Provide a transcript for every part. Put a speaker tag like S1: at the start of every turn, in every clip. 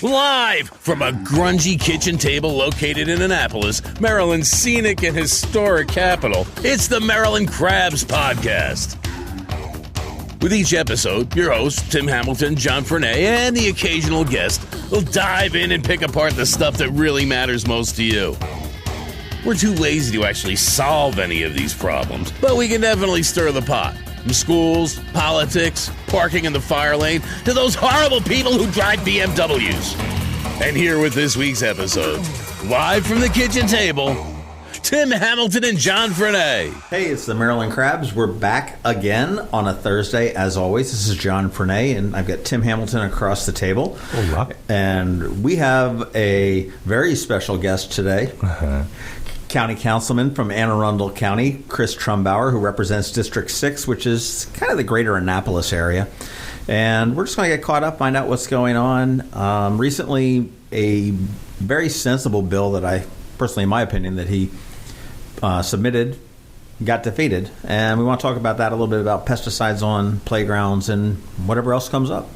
S1: Live from a grungy kitchen table located in Annapolis, Maryland's scenic and historic capital, it's the Maryland Crabs Podcast. With each episode, your hosts, Tim Hamilton, John Frenay, and the occasional guest will dive in and pick apart the stuff that really matters most to you. We're too lazy to actually solve any of these problems, but we can definitely stir the pot. From schools, politics, parking in the fire lane, to those horrible people who drive BMWs. And here with this week's episode, live from the kitchen table, Tim Hamilton and John Frenay.
S2: Hey, it's the Maryland Crabs. We're back again on a Thursday, as always. This is John Frenay, and I've got Tim Hamilton across the table.
S3: Hola.
S2: And we have a very special guest today. County Councilman from Arundel County, Chris Trumbauer, who represents District 6, which is kind of the greater Annapolis area. And we're just going to get caught up, find out what's going on. Recently, a very sensible bill that I, personally, in my opinion, that he submitted got defeated. And we want to talk about that a little bit, about pesticides on playgrounds and whatever else comes up.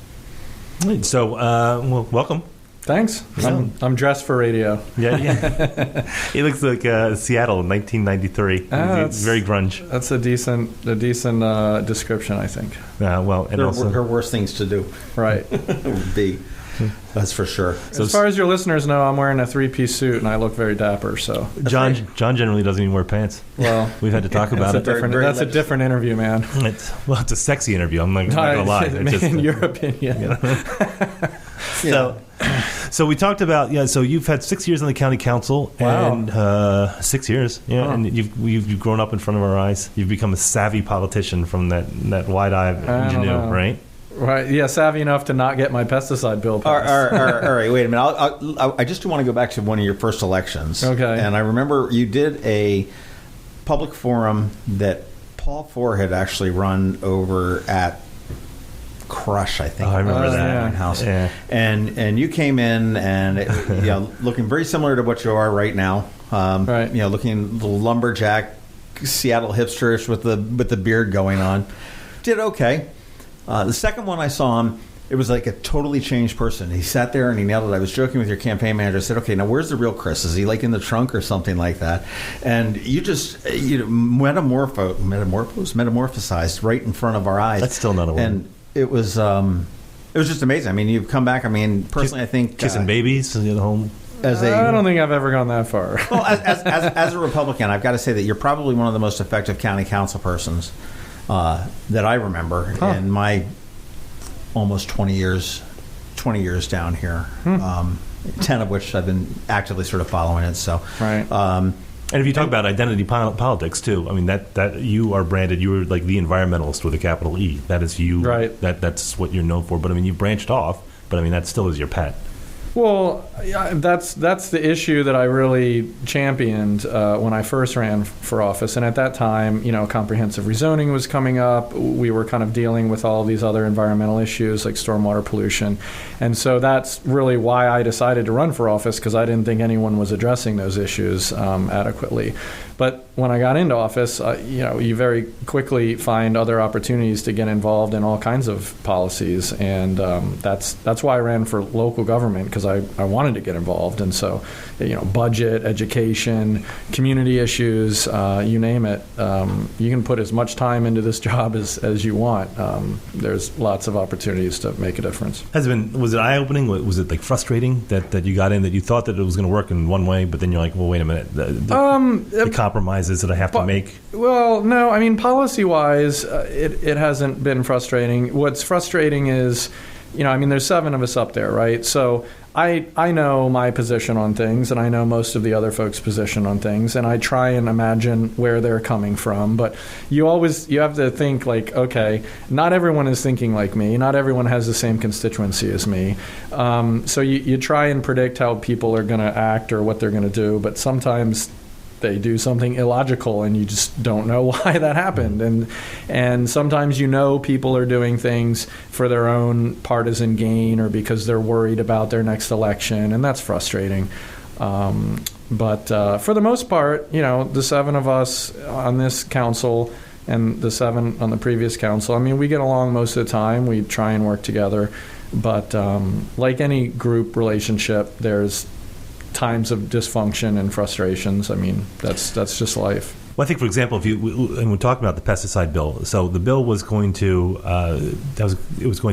S3: So, well, welcome.
S4: Thanks. I'm dressed for radio.
S3: Yeah. It looks like Seattle in 1993. It's very grunge.
S4: That's a decent description, I think.
S3: Well, and also
S2: her worst things to do.
S4: Right.
S2: Would be. That's for sure.
S4: So as far as your listeners know, I'm wearing a three-piece suit and I look very dapper. So
S3: John generally doesn't even wear pants.
S4: Well,
S3: we've had to talk about it.
S4: That's a different interview, man.
S3: It's a sexy interview. I'm not gonna lie.
S4: In your opinion.
S3: So we talked about So you've had 6 years on the county council.
S4: Wow.
S3: And 6 years. Yeah.
S4: Wow.
S3: And you've grown up in front of our eyes. You've become a savvy politician from that wide-eyed ingenue, right?
S4: Right, yeah, savvy enough to not get my pesticide bill passed.
S2: All right, wait a minute. I just want to go back to one of your first elections.
S4: Okay.
S2: And I remember you did a public forum that Paul Ford had actually run over at Crush, I think.
S3: Oh, I remember that.
S2: House.
S3: Yeah.
S2: And you came in and looking very similar to what you are right now.
S4: Right.
S2: Looking a little lumberjack, Seattle hipsterish with the beard going on. Did okay. The second one I saw him, it was like a totally changed person. He sat there and he nailed it. I was joking with your campaign manager. I said, okay, now where's the real Chris? Is he like in the trunk or something like that? And you just metamorphosized right in front of our eyes.
S3: That's still not a word.
S2: And it was just amazing. I mean, you've come back. I mean, personally, I think
S3: kissing babies at home.
S4: I don't think I've ever gone that far.
S2: Well, as a Republican, I've got to say that you're probably one of the most effective county council persons that I remember in my almost 20 years down here, 10 of which I've been actively sort of following it. So,
S4: right.
S3: And if you talk about identity politics too, I mean that you are branded. You were like the environmentalist with a capital E. That is you.
S4: Right.
S3: That's what you're known for. But I mean, you branched off. But I mean, that still is your pet.
S4: Well, that's the issue that I really championed when I first ran for office. And at that time, comprehensive rezoning was coming up. We were kind of dealing with all these other environmental issues like stormwater pollution. And so that's really why I decided to run for office, because I didn't think anyone was addressing those issues adequately. But when I got into office, you very quickly find other opportunities to get involved in all kinds of policies. And that's why I ran for local government, because I wanted to get involved. And so, budget, education, community issues, you name it. You can put as much time into this job as you want. There's lots of opportunities to make a difference.
S3: Was it eye-opening? Was it like frustrating that you got in, that you thought that it was going to work in one way, but then you're like, well, wait a minute. The compromises that I have to make?
S4: Well, no. I mean, policy-wise, it hasn't been frustrating. What's frustrating is, there's 7 of us up there, right? So I know my position on things, and I know most of the other folks' position on things, and I try and imagine where they're coming from. But you have to think like, okay, not everyone is thinking like me. Not everyone has the same constituency as me. So you try and predict how people are going to act or what they're going to do, but sometimes they do something illogical and you just don't know why that happened. And sometimes people are doing things for their own partisan gain or because they're worried about their next election, and that's frustrating. But for the most part, the 7 of us on this council and the 7 on the previous council, I mean, we get along most of the time. We try and work together. But like any group relationship, there's times of dysfunction and frustrations. I mean, that's just life.
S3: Well, I think, for example, and we're talking about the pesticide bill. So the bill was going to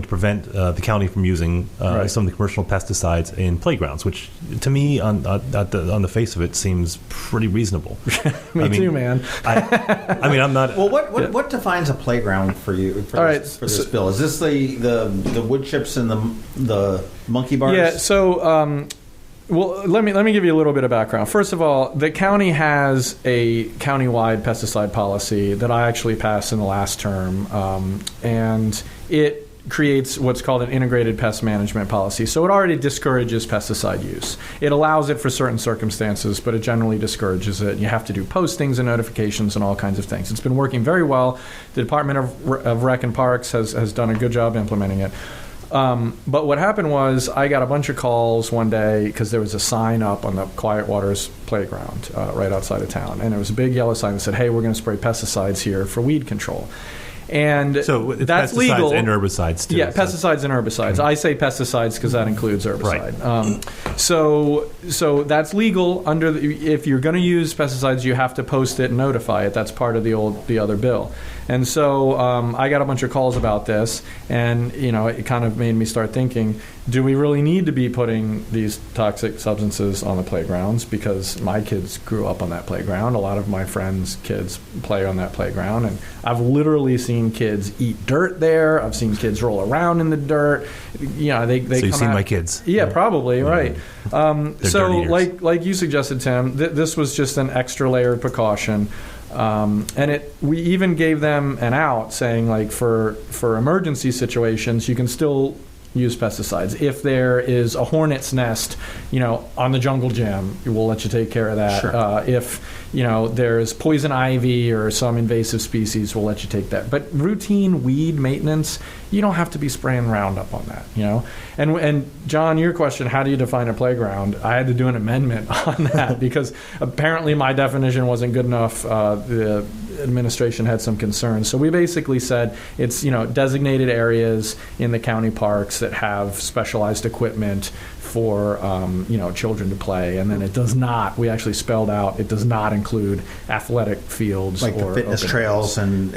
S3: prevent the county from using some of the commercial pesticides in playgrounds, which to me, on the face of it, seems pretty reasonable.
S4: Me too, man.
S3: I mean, I'm not.
S2: Well, what defines a playground for you for this bill? Is this the wood chips and the monkey bars?
S4: Yeah. So. Well, let me give you a little bit of background. First of all, the county has a countywide pesticide policy that I actually passed in the last term, and it creates what's called an integrated pest management policy. So it already discourages pesticide use. It allows it for certain circumstances, but it generally discourages it. You have to do postings and notifications and all kinds of things. It's been working very well. The Department of Rec and Parks has done a good job implementing it. But what happened was I got a bunch of calls one day because there was a sign up on the Quiet Waters playground right outside of town. And it was a big yellow sign that said, hey, we're going to spray pesticides here for weed control. And
S3: so
S4: that's
S3: pesticides
S4: legal.
S3: And herbicides, too.
S4: Yeah, pesticides and herbicides. Mm-hmm. I say pesticides because that includes herbicide. Right. So that's legal. If you're going to use pesticides, you have to post it and notify it. That's part of the other bill. And so I got a bunch of calls about this, and it kind of made me start thinking, do we really need to be putting these toxic substances on the playgrounds? Because my kids grew up on that playground. A lot of my friends' kids play on that playground, and I've literally seen kids eat dirt there. I've seen kids roll around in the dirt. They
S3: so you've seen my kids?
S4: Yeah, probably, right. So
S3: like
S4: you suggested, Tim, this was just an extra layered precaution. And we even gave them an out saying, like, for emergency situations, you can still use pesticides. If there is a hornet's nest, on the jungle gym, we'll let you take care of that.
S2: Sure.
S4: If there's poison ivy or some invasive species, we'll let you take that. But routine weed maintenance, you don't have to be spraying Roundup on that, And John, your question, how do you define a playground? I had to do an amendment on that because apparently my definition wasn't good enough. The administration had some concerns. So we basically said it's, designated areas in the county parks that have specialized equipment for, children to play. And then it does not, we actually spelled out, it does not include athletic fields
S2: like
S4: or
S2: the fitness trails and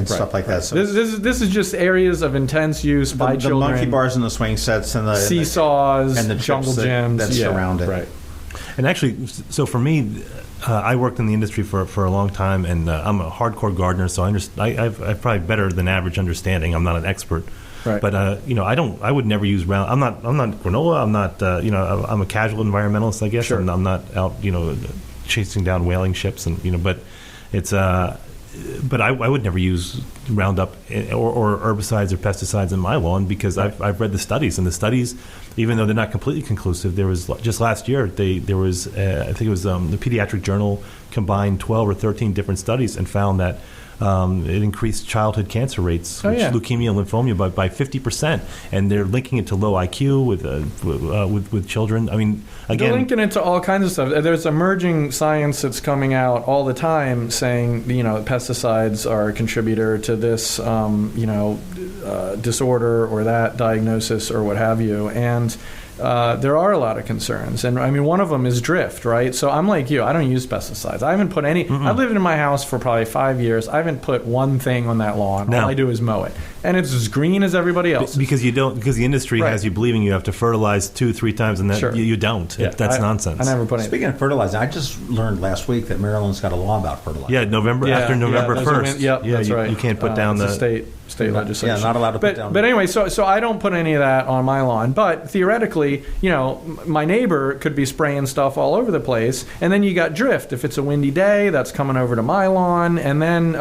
S2: stuff like that. So
S4: this is just areas of intense use by children.
S2: The monkey bars and the swing sets and the
S4: seesaws
S2: and the
S4: jungle gyms
S2: that surround it.
S4: Right.
S3: And actually, so for me, I worked in the industry for a long time, and I'm a hardcore gardener, so I've probably better than average understanding. I'm not an expert. Right. But I would never use Roundup. I'm not granola. I'm not I'm a casual environmentalist, I guess. Sure. And I'm not out chasing down whaling ships but it's but I would never use Roundup or herbicides or pesticides in my lawn because I've read the studies, and the studies, even though they're not completely conclusive, there was just last year there was I think it was the Pediatric Journal combined 12 or 13 different studies and found that it increased childhood cancer rates, leukemia and lymphoma by 50%, and they're linking it to low IQ with children. I mean, again,
S4: they're linking it to all kinds of stuff. There's emerging science that's coming out all the time saying pesticides are a contributor to this disorder or that diagnosis or what have you, and there are a lot of concerns, and I mean one of them is drift, right? So I'm like you, I don't use pesticides. I haven't put any. I've lived in my house for probably 5 years. I haven't put one thing on that lawn. No. All I do is mow it, and it's as green as everybody else.
S3: Because the industry has you believing you have to fertilize 2-3 times, and that you don't.
S4: Yeah.
S3: That's nonsense.
S4: I never put any.
S2: Speaking of fertilizing, I just learned last week that Maryland's got a law about fertilizing.
S3: Yeah, after November 1st.
S4: That's right.
S3: You can't put down the
S4: state legislation.
S2: Yeah, not allowed to put down.
S4: But anyway, so I don't put any of that on my lawn. But theoretically, my neighbor could be spraying stuff all over the place, and then you got drift. If it's a windy day, that's coming over to my lawn, and then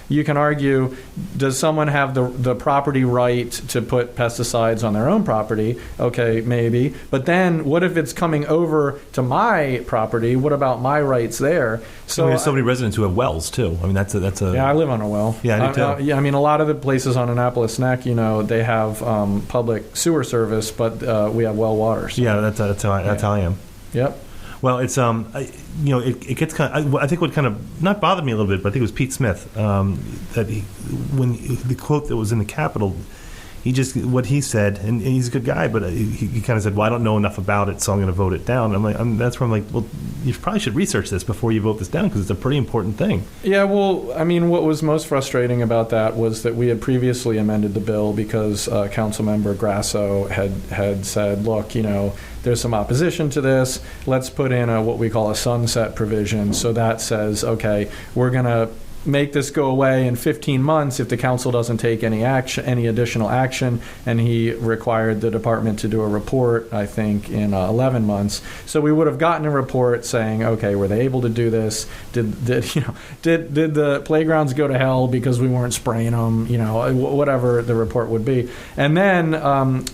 S4: you can argue, does someone have the property right to put pesticides on their own property? Okay, maybe. But then what if it's coming over to my property? What about my rights there?
S3: So there's so many residents who have wells too. I mean, that's a.
S4: Yeah, I live on a well.
S3: Yeah, I do too.
S4: I mean, a lot of the places on Annapolis Neck, they have public sewer service, but we have well water. So.
S3: Yeah, that's how I am.
S4: Yep.
S3: Well, it's it gets kind of, I think what kind of not bothered me a little bit, but I think it was Pete Smith that when the quote that was in the Capitol, what he said, and he's a good guy, but he kind of said, well, I don't know enough about it, so I'm going to vote it down. That's where I'm like, well, you probably should research this before you vote this down, because it's a pretty important thing.
S4: Yeah, well, I mean, what was most frustrating about that was that we had previously amended the bill because Councilmember Grasso had said, look, there's some opposition to this. Let's put in what we call a sunset provision. So that says, okay, we're going to make this go away in 15 months if the council doesn't take any additional action. And he required the department to do a report, I think, in 11 months. So we would have gotten a report saying, okay, were they able to do this? Did the playgrounds go to hell because we weren't spraying them? Whatever the report would be. And then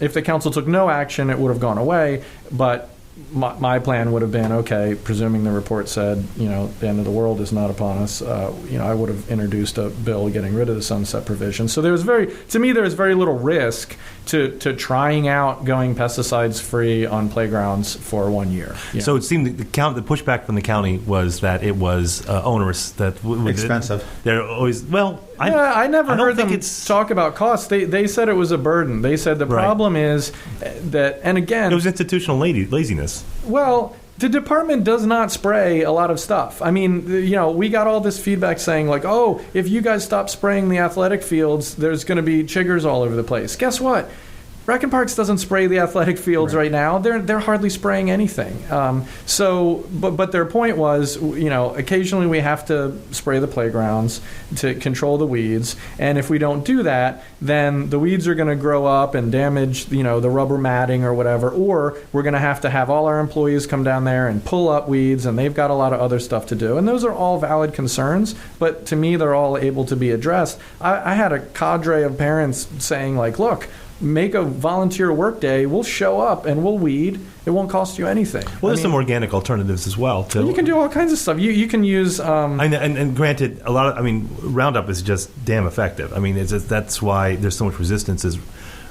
S4: if the council took no action, it would have gone away. But my plan would have been, okay, presuming the report said, the end of the world is not upon us, I would have introduced a bill getting rid of the sunset provision. So there was very little risk to trying out going pesticides free on playgrounds for 1 year.
S3: So it seemed the pushback from the county was that it was onerous, that
S2: expensive.
S3: They're always
S4: I never heard them talk about costs. They said it was a burden. They said the problem is that, and again,
S3: it was institutional laziness.
S4: Well, the department does not spray a lot of stuff. I mean, we got all this feedback saying like, oh, if you guys stop spraying the athletic fields, there's going to be chiggers all over the place. Guess what? Rec and Parks doesn't spray the athletic fields right now. They're hardly spraying anything. But their point was, occasionally we have to spray the playgrounds to control the weeds, and if we don't do that, then the weeds are going to grow up and damage, the rubber matting or whatever, or we're going to have all our employees come down there and pull up weeds, and they've got a lot of other stuff to do. And those are all valid concerns, but to me, they're all able to be addressed. I had a cadre of parents saying like, look, make a volunteer work day. We'll show up and we'll weed. It won't cost you anything.
S3: Well, there's some organic alternatives as well.
S4: You can do all kinds of stuff. You can use.
S3: And granted, Roundup is just damn effective. That's why there's so much resistance.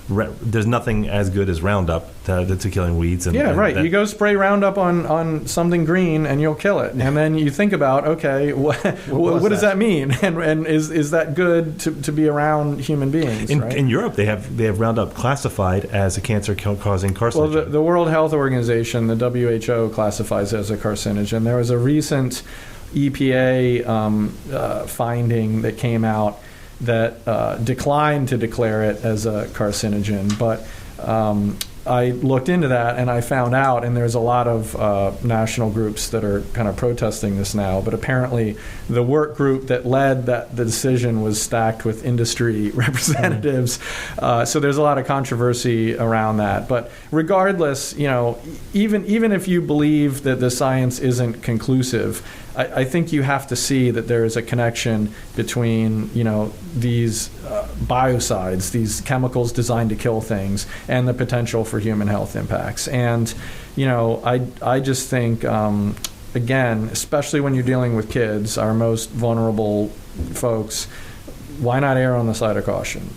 S3: There's nothing as good as Roundup to killing weeds.
S4: You go spray Roundup on something green and you'll kill it. And then you think about, okay, what does that mean? And is that good to be around human beings?
S3: In Europe, they have Roundup classified as a cancer-causing carcinogen.
S4: Well, the World Health Organization, the WHO, classifies it as a carcinogen. There was a recent EPA finding that came out that declined to declare it as a carcinogen. But I looked into that and I found out, and there's a lot of national groups that are kind of protesting this now, but apparently the work group that led the decision was stacked with industry representatives. So there's a lot of controversy around that. But regardless, even if you believe that the science isn't conclusive, I think you have to see that there is a connection between, these biocides, these chemicals designed to kill things, and the potential for human health impacts. And, I just think, again, especially when you're dealing with kids, our most vulnerable folks, why not err on the side of caution?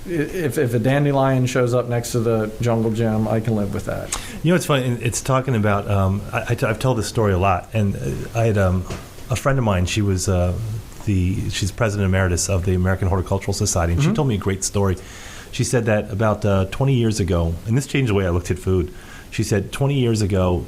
S4: If a dandelion shows up next to the jungle gym, I can live with that.
S3: It's funny. It's talking about. I've told this story a lot, and I had a friend of mine. She was she's president emeritus of the American Horticultural Society, and she told me a great story. She said that about 20 years ago, and this changed the way I looked at food. She said 20 years ago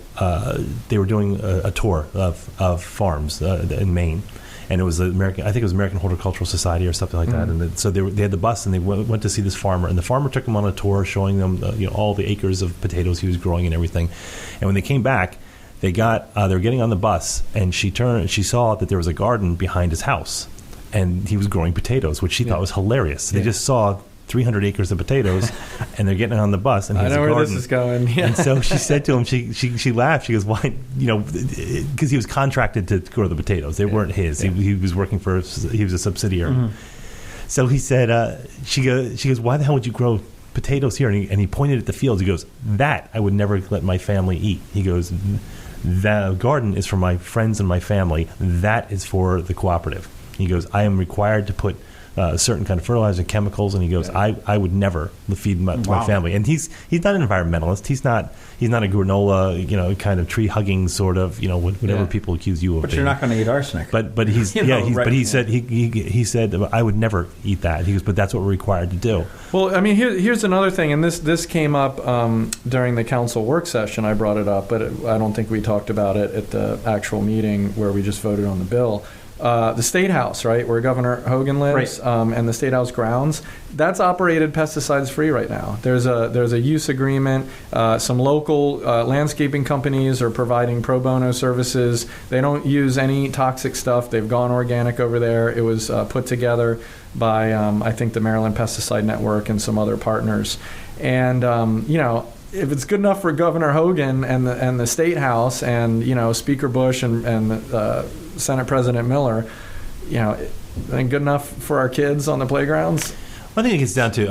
S3: they were doing a tour of farms in Maine. And it was American Horticultural Society or something like that. And so they had the bus, and they went to see this farmer. And the farmer took them on a tour, showing them all the acres of potatoes he was growing and everything. And when they came back, they were getting on the bus, and she saw that there was a garden behind his house, and he was growing potatoes, which she thought was hilarious. They just saw 300 acres of potatoes, and they're getting on the bus, and he has a garden.
S4: I know where this is going. Yeah.
S3: And so she said to him, she laughed. She goes, "Why? Because he was contracted to grow the potatoes. They weren't his. Yeah. He was working he was a subsidiary." Mm-hmm. So he said, she goes, "Why the hell would you grow potatoes here?" And he pointed at the fields. He goes, "That I would never let my family eat." He goes, "The garden is for my friends and my family. That is for the cooperative." He goes, "I am required to put certain kind of fertilizer and chemicals, and he goes, I would never feed my family. And he's not an environmentalist. He's not a granola, kind of tree hugging sort of, whatever people accuse you of.
S2: But
S3: being.
S2: you're not going to eat arsenic.
S3: But he's but he said he said I would never eat that. He goes, but that's what we're required to do.
S4: Well, I mean, here's another thing, and this came up during the council work session. I brought it up, but I don't think we talked about it at the actual meeting where we just voted on the bill. The State House, right, where Governor Hogan lives, right. And the State House grounds, that's operated pesticides free right now. There's a use agreement. Some local landscaping companies are providing pro bono services. They don't use any toxic stuff. They've gone organic over there. It was put together by I think the Maryland Pesticide Network and some other partners. And if it's good enough for Governor Hogan and the State House and Speaker Bush and Senate President Miller, good enough for our kids on the playgrounds.
S3: I think it gets down to,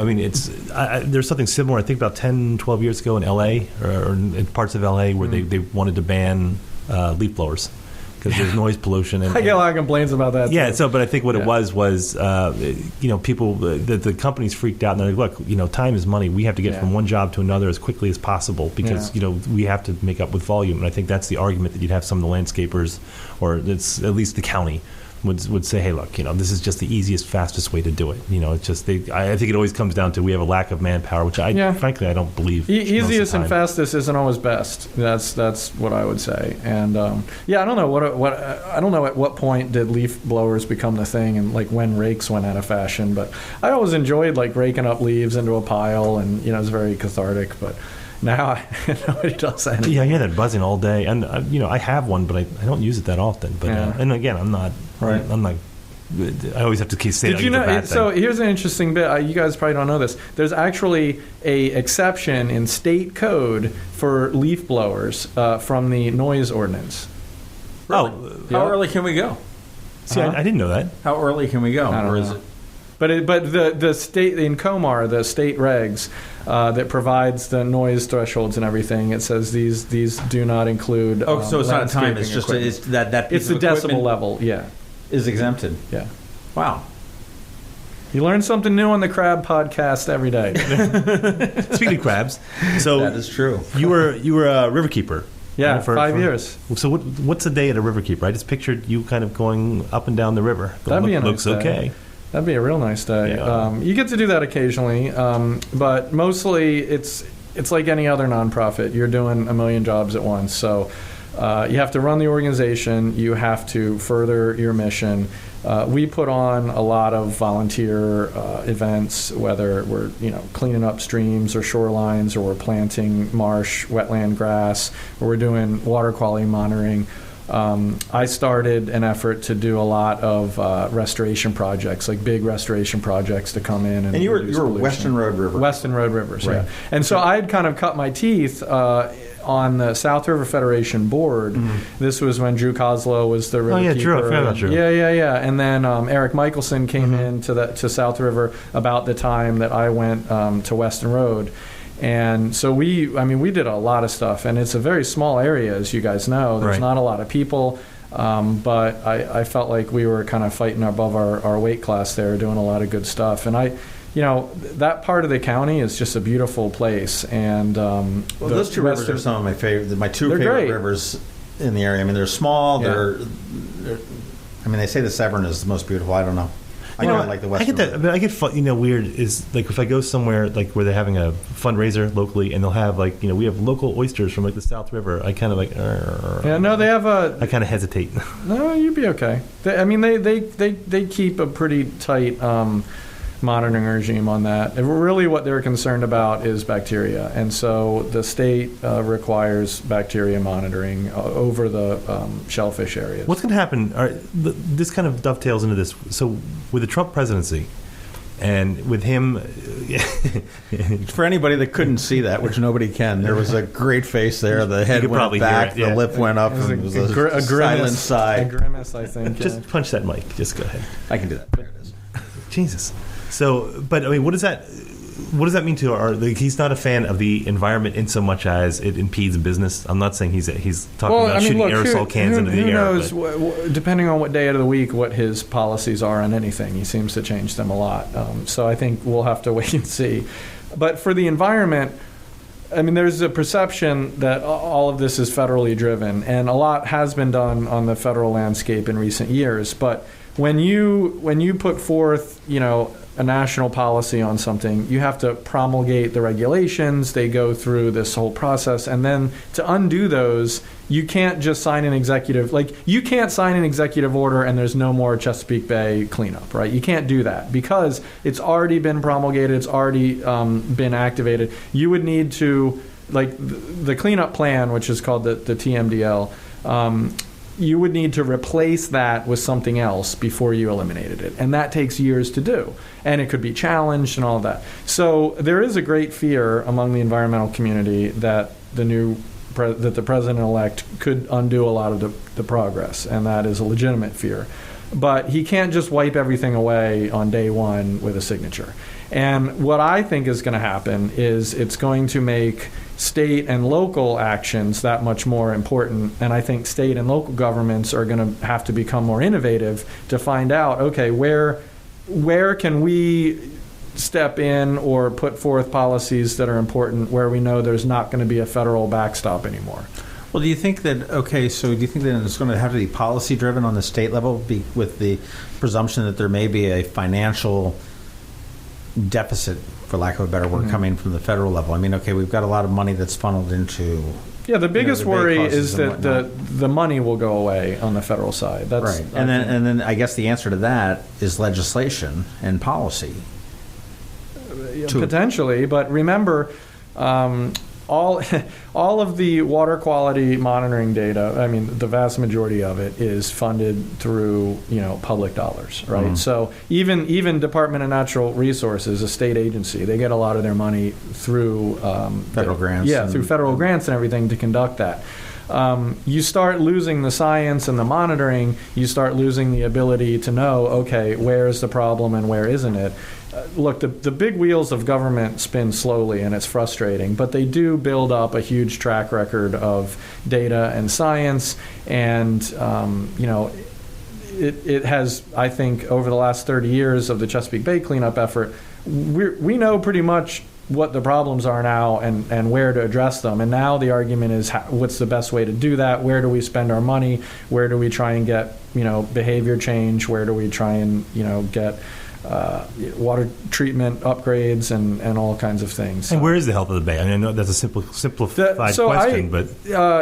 S3: there's something similar, I think about 10, 12 years ago in L.A. or in parts of L.A. where they wanted to ban leaf blowers because there's noise pollution. And,
S4: I get a lot of complaints about that.
S3: Yeah,
S4: too.
S3: but I think what it was people, the companies freaked out and they're like, look, time is money. We have to get from one job to another as quickly as possible because, we have to make up with volume. And I think that's the argument that you'd have some of the landscapers, or it's at least the county, would say, hey, look, this is just the easiest, fastest way to do it. It's just I think it always comes down to we have a lack of manpower, which frankly I don't believe.
S4: Easiest and fastest isn't always best. That's what I would say. And I don't know I don't know at what point did leaf blowers become the thing and like when rakes went out of fashion. But I always enjoyed like raking up leaves into a pile, and it's very cathartic. But now nobody does that anymore.
S3: Yeah, I hear that buzzing all day, and I have one, but I don't use it that often. But and again, I'm not. Right. I'm like, I always have to keep saying. Did you know?
S4: So here's an interesting bit. You guys probably don't know this. There's actually a exception in state code for leaf blowers from the noise ordinance.
S2: Really? How early can we go?
S3: See, I didn't know that.
S2: How early can we go?
S4: I don't know. Is it? But the state in COMAR, the state regs that provides the noise thresholds and everything, it says these do not include.
S2: So it's not a time. It's just it's that piece
S4: it's the decibel level. Yeah,
S2: is exempted.
S4: Yeah.
S2: Wow.
S4: You learn something new on the Crab Podcast every day.
S3: Speaking of crabs, so
S2: that is true.
S3: You were a riverkeeper.
S4: Yeah,
S3: right, for
S4: 5 years.
S3: So what's a day at a riverkeeper? I just pictured you kind of going up and down the river.
S4: That'd be a nice
S3: looks
S4: day.
S3: Okay.
S4: That'd be a real nice day. Yeah. You get to do that occasionally, but mostly it's like any other nonprofit. You're doing a million jobs at once. So you have to run the organization. You have to further your mission. We put on a lot of volunteer events, whether we're cleaning up streams or shorelines, or we're planting marsh, wetland grass, or we're doing water quality monitoring. I started an effort to do a lot of restoration projects, like big restoration projects to come in and
S2: you were
S4: pollution.
S2: Western Road River.
S4: Western Road Rivers,
S2: right.
S4: Yeah. And so I'd kind of cut my teeth on the South River Federation board. Mm-hmm. This was when Drew Koslow was the river keeper.
S3: Drew. I forgot about Drew.
S4: Yeah. And then Eric Michelson came in to South River about the time that I went to Western Road. And so we did a lot of stuff, and it's a very small area, as you guys know. There's not a lot of people, but I felt like we were kind of fighting above our weight class there, doing a lot of good stuff. And that part of the county is just a beautiful place. And
S2: those two rivers are some of my favorite. My two favorite rivers in the area. I mean, they're small. Yeah. They say the Severn is the most beautiful. I don't know. I like the Western.
S3: I get that. But I get weird is like if I go somewhere like where they're having a fundraiser locally and they'll have we have local oysters from the South River. I kind of
S4: they have
S3: I kind of hesitate.
S4: No, you'd be okay. They keep a pretty tight monitoring regime on that. And really, what they're concerned about is bacteria, and so the state requires bacteria monitoring over the shellfish areas.
S3: What's going to happen? This kind of dovetails into this. So, with the Trump presidency, and with him,
S2: for anybody that couldn't see that, which nobody can, there was a great face there. The head went back, the lip went up, and it was a silent sigh.
S4: A grimace, I think.
S3: Just punch that mic. Just go ahead.
S2: I can do that. There it is.
S3: Jesus. So, but what is that? what does that mean to our? Like, he's not a fan of the environment in so much as it impedes business. I'm not saying he's talking about shooting aerosol cans into the air.
S4: Who knows? Depending on what day of the week, what his policies are on anything, he seems to change them a lot. So I think we'll have to wait and see. But for the environment, I mean, there's a perception that all of this is federally driven, and a lot has been done on the federal landscape in recent years. But when you put forth, a national policy on something, you have to promulgate the regulations. They go through this whole process, and then to undo those, you can't just sign an executive. You can't sign an executive order and there's no more Chesapeake Bay cleanup, right? You can't do that because it's already been promulgated. It's already been activated. You would need to, the cleanup plan, which is called the TMDL. You would need to replace that with something else before you eliminated it. And that takes years to do. And it could be challenged and all of that. So there is a great fear among the environmental community that the president-elect could undo a lot of the progress. And that is a legitimate fear. But he can't just wipe everything away on day one with a signature. And what I think is going to happen is it's going to make state and local actions that much more important. And I think state and local governments are going to have to become more innovative to find out, okay, where can we step in or put forth policies that are important where we know there's not going to be a federal backstop anymore.
S2: Well, do you think that it's going to have to be policy driven on the state level with the presumption that there may be a financial deficit, for lack of a better word, coming from the federal level? I mean, okay, we've got a lot of money that's funneled into...
S4: Yeah, the biggest worry is that the money will go away on the federal side. That's
S2: right. And then I guess the answer to that is legislation and policy.
S4: Potentially, but remember, all of the water quality monitoring data, I mean, the vast majority of it is funded through, public dollars, right? Mm-hmm. So even Department of Natural Resources, a state agency, they get a lot of their money through
S2: federal grants.
S4: Yeah, through federal grants and everything to conduct that. You start losing the science and the monitoring, you start losing the ability to know, okay, where is the problem and where isn't it? Look, the big wheels of government spin slowly, and it's frustrating, but they do build up a huge track record of data and science, and it has, I think, over the last 30 years of the Chesapeake Bay cleanup effort, we know pretty much what the problems are now and where to address them. And now the argument is what's the best way to do that? Where do we spend our money? Where do we try and get behavior change? Where do we try and get water treatment upgrades and all kinds of things.
S3: And where is the health of the bay? I mean, I know that's a simplified question, but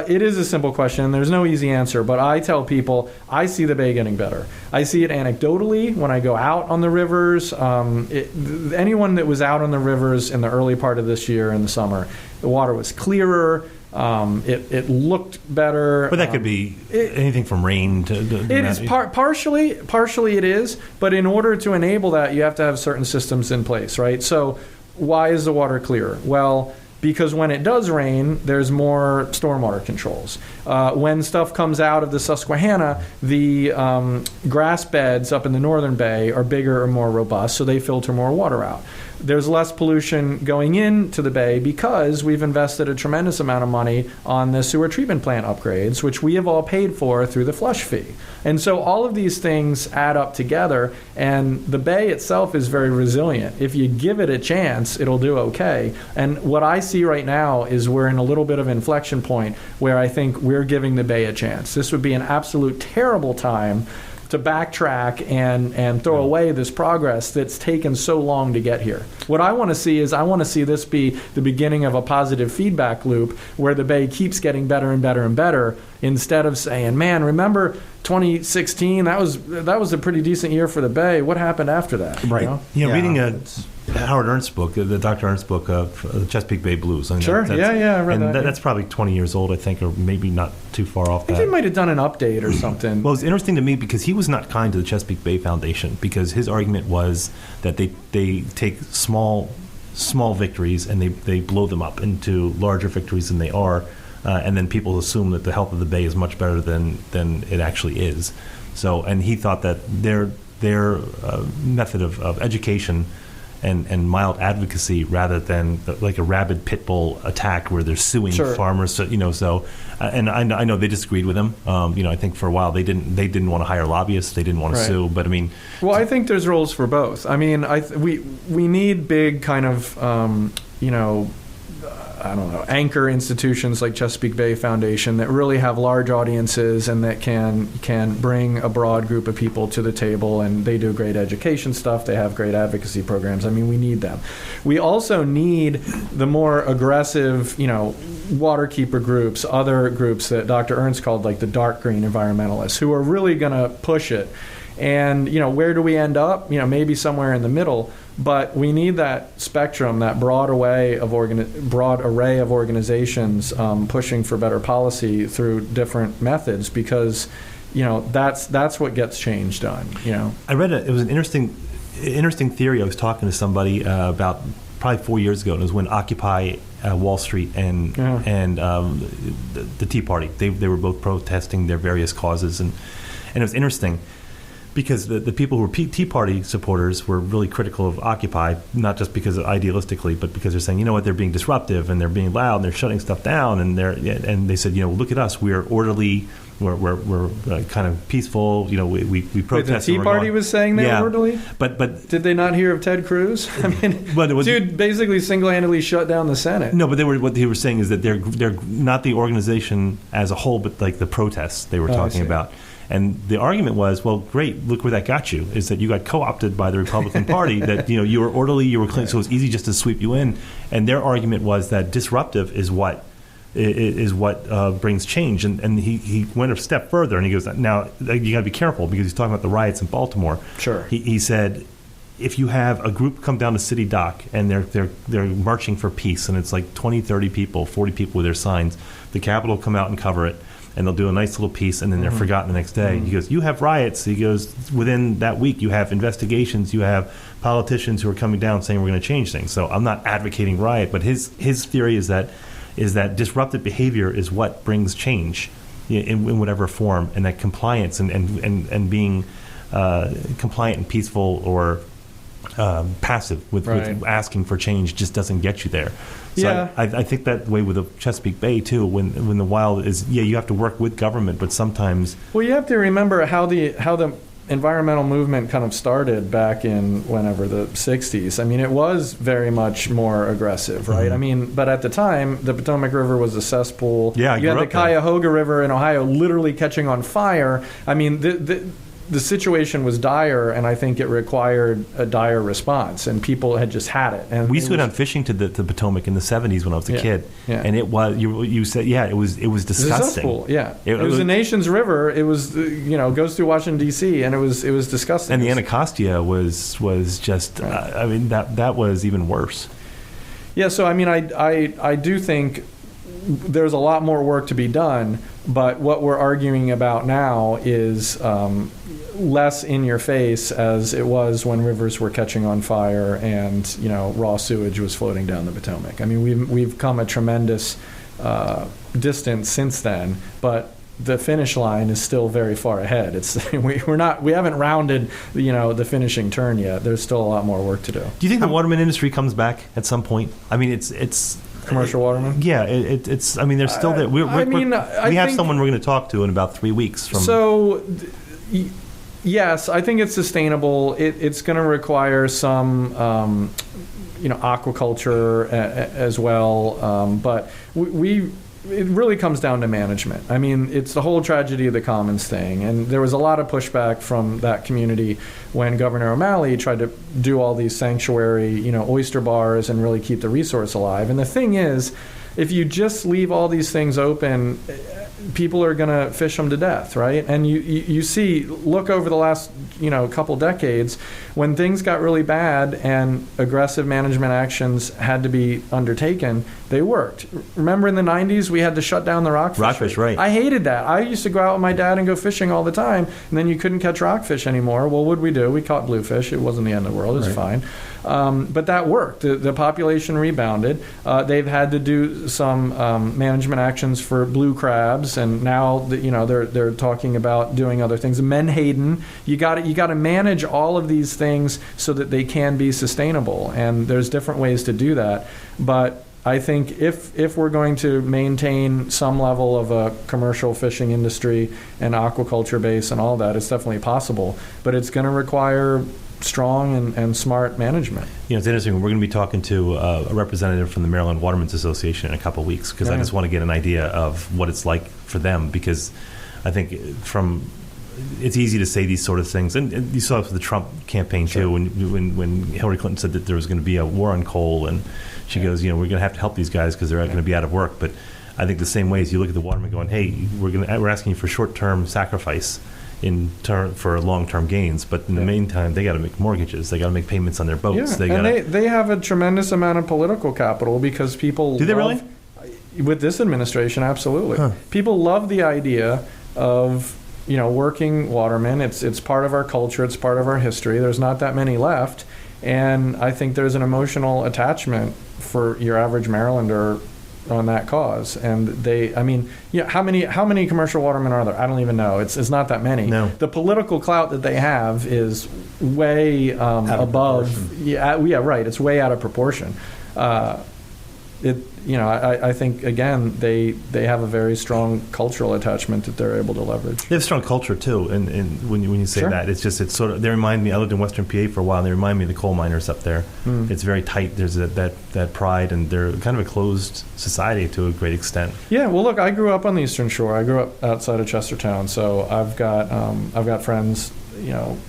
S4: it is a simple question. There's no easy answer, but I tell people I see the bay getting better. I see it anecdotally when I go out on the rivers. Anyone that was out on the rivers in the early part of this year in the summer, the water was clearer. It looked better.
S3: But that could be anything from rain to...
S4: It is partially it is, but in order to enable that, you have to have certain systems in place, right? So why is the water clearer? Well, because when it does rain, there's more stormwater controls. When stuff comes out of the Susquehanna, the grass beds up in the northern bay are bigger or more robust, so they filter more water out. There's less pollution going into the bay because we've invested a tremendous amount of money on the sewer treatment plant upgrades, which we have all paid for through the flush fee. And so all of these things add up together, and the bay itself is very resilient. If you give it a chance, it'll do okay. And what I see right now is we're in a little bit of inflection point where I think we're giving the bay a chance. This would be an absolute terrible time to backtrack and throw away this progress that's taken so long to get here. What I want to see is I want to see this be the beginning of a positive feedback loop where the bay keeps getting better and better and better, instead of saying, man, remember 2016, that was a pretty decent year for the bay. What happened after that?
S2: Right.
S3: Reading Howard Ernst's book, the Dr. Ernst's book, the Chesapeake Bay Blues. I mean,
S4: sure, I read that.
S3: That's probably 20 years old, I think, or maybe not too far off that.
S4: I think he might have done an update or something.
S3: Well, it's interesting to me because he was not kind to the Chesapeake Bay Foundation, because his argument was that they take small victories and they blow them up into larger victories than they are, and then people assume that the health of the bay is much better than it actually is. So, and he thought that their method of education and mild advocacy rather than like a rabid pit bull attack where they're suing farmers. So, and I know they disagreed with him. I think for a while they didn't want to hire lobbyists. They didn't want to sue. But I mean,
S4: well, I think there's roles for both. I mean, we need big kind of I don't know, anchor institutions like Chesapeake Bay Foundation that really have large audiences and that can bring a broad group of people to the table, and they do great education stuff. They have great advocacy programs. I mean, we need them. We also need the more aggressive, waterkeeper groups, other groups that Dr. Ernst called like the dark green environmentalists, who are really going to push it. And, where do we end up? Maybe somewhere in the middle. But we need that spectrum, that broad array of organizations pushing for better policy through different methods, because that's what gets change done.
S3: I read it was an interesting theory. I was talking to somebody about probably 4 years ago, and it was when Occupy Wall Street and the Tea Party, they were both protesting their various causes, and it was interesting. Because the people who were Tea Party supporters were really critical of Occupy, not just because idealistically, but because they're saying, they're being disruptive and they're being loud and they're shutting stuff down, and they said, look at us, we're orderly, we're kind of peaceful, we protest.
S4: Wait, the Tea Party was saying they were orderly?
S3: But
S4: did they not hear of Ted Cruz? I mean, dude basically single-handedly shut down the Senate.
S3: No, but what they were saying is that they're not the organization as a whole, but like the protests they were talking about. And the argument was, well, great, look where that got you, is that you got co-opted by the Republican Party, that you were orderly, you were clean, so it was easy just to sweep you in. And their argument was that disruptive is what brings change. And he went a step further, and he goes, now, you got to be careful, because he's talking about the riots in Baltimore.
S4: Sure.
S3: He said, if you have a group come down to City Dock, and they're marching for peace, and it's like 20, 30 people, 40 people with their signs, the Capitol will come out and cover it, and they'll do a nice little piece, and then they're forgotten the next day. He goes, you have riots. He goes, within that week, you have investigations. You have politicians who are coming down saying we're going to change things. So I'm not advocating riot, but his theory is that disruptive behavior is what brings change in whatever form, and that compliance and being compliant and peaceful or passive with asking for change just doesn't get you there. So I think that way with the Chesapeake Bay too. When the wild is, you have to work with government, but sometimes.
S4: Well, you have to remember how the environmental movement kind of started back in whenever the 60s. I mean, it was very much more aggressive, right? I mean, but at the time, the Potomac River was a cesspool.
S3: Yeah,
S4: you had the Cuyahoga River in Ohio literally catching on fire. I mean, the situation was dire, and I think it required a dire response, and people had just had it. And
S3: we used to go down fishing to the Potomac in the 70s when I was a kid, and it was you said it was disgusting.
S4: It was the nation's river. It was goes through Washington D.C. and it was disgusting.
S3: And the Anacostia was just I mean that was even worse.
S4: Yeah, so I mean I do think there's a lot more work to be done, but what we're arguing about now is less in your face as it was when rivers were catching on fire and raw sewage was floating down the Potomac. I mean, we've come a tremendous distance since then, but the finish line is still very far ahead. We haven't rounded the finishing turn yet. There's still a lot more work to do.
S3: Do you think the Waterman industry comes back at some point? I mean, it's
S4: commercial waterman.
S3: Yeah, it's. I mean, they're still there. We have someone we're going to talk to in about 3 weeks.
S4: Yes, I think it's sustainable. It's going to require some, aquaculture as well. But it really comes down to management. I mean, it's the whole tragedy of the commons thing. And there was a lot of pushback from that community when Governor O'Malley tried to do all these sanctuary, oyster bars and really keep the resource alive. And the thing is, if you just leave all these things open, people are going to fish them to death, right? And you see, look over the last couple decades, when things got really bad and aggressive management actions had to be undertaken, They worked. Remember in the 90s, we had to shut down the rockfish.
S3: Rockfish, right.
S4: I hated that. I used to go out with my dad and go fishing all the time, and then you couldn't catch rockfish anymore. Well, what did we do? We caught bluefish. It wasn't the end of the world. It was fine. But that worked. The population rebounded. They've had to do some management actions for blue crabs, and now they're talking about doing other things. Menhaden, you got to manage all of these things so that they can be sustainable, and there's different ways to do that. But I think if we're going to maintain some level of a commercial fishing industry and aquaculture base and all that, it's definitely possible. But it's going to require strong and smart management.
S3: It's interesting. We're going to be talking to a representative from the Maryland Watermen's Association in a couple of weeks, because I just want to get an idea of what it's like for them, because I think it's easy to say these sort of things, and you saw it for the Trump campaign too, when Hillary Clinton said that there was going to be a war on coal, and she goes, we're going to have to help these guys because they're going to be out of work. But I think the same way as you look at the watermen going, hey, we're asking you for short-term sacrifice for long-term gains, but in the meantime, they got to make mortgages, they got to make payments on their boats.
S4: They have a tremendous amount of political capital because people
S3: do they really?
S4: With this administration, absolutely. People love the idea of working watermen. It's part of our culture. It's part of our history. There's not that many left, and I think there's an emotional attachment for your average Marylander on that cause. And how many commercial watermen are there? I don't even know. It's not that many.
S3: No.
S4: The political clout that they have is way above. Yeah, right. It's way out of proportion. I think, again, they have a very strong cultural attachment that they're able to leverage.
S3: They have a strong culture too, and when you say that, it's sort of, they remind me. I lived in Western PA for a while, and they remind me of the coal miners up there. It's very tight. There's that pride, and they're kind of a closed society to a great extent. Yeah,
S4: well, look, I grew up on the Eastern Shore. I grew up outside of Chestertown, so I've got friends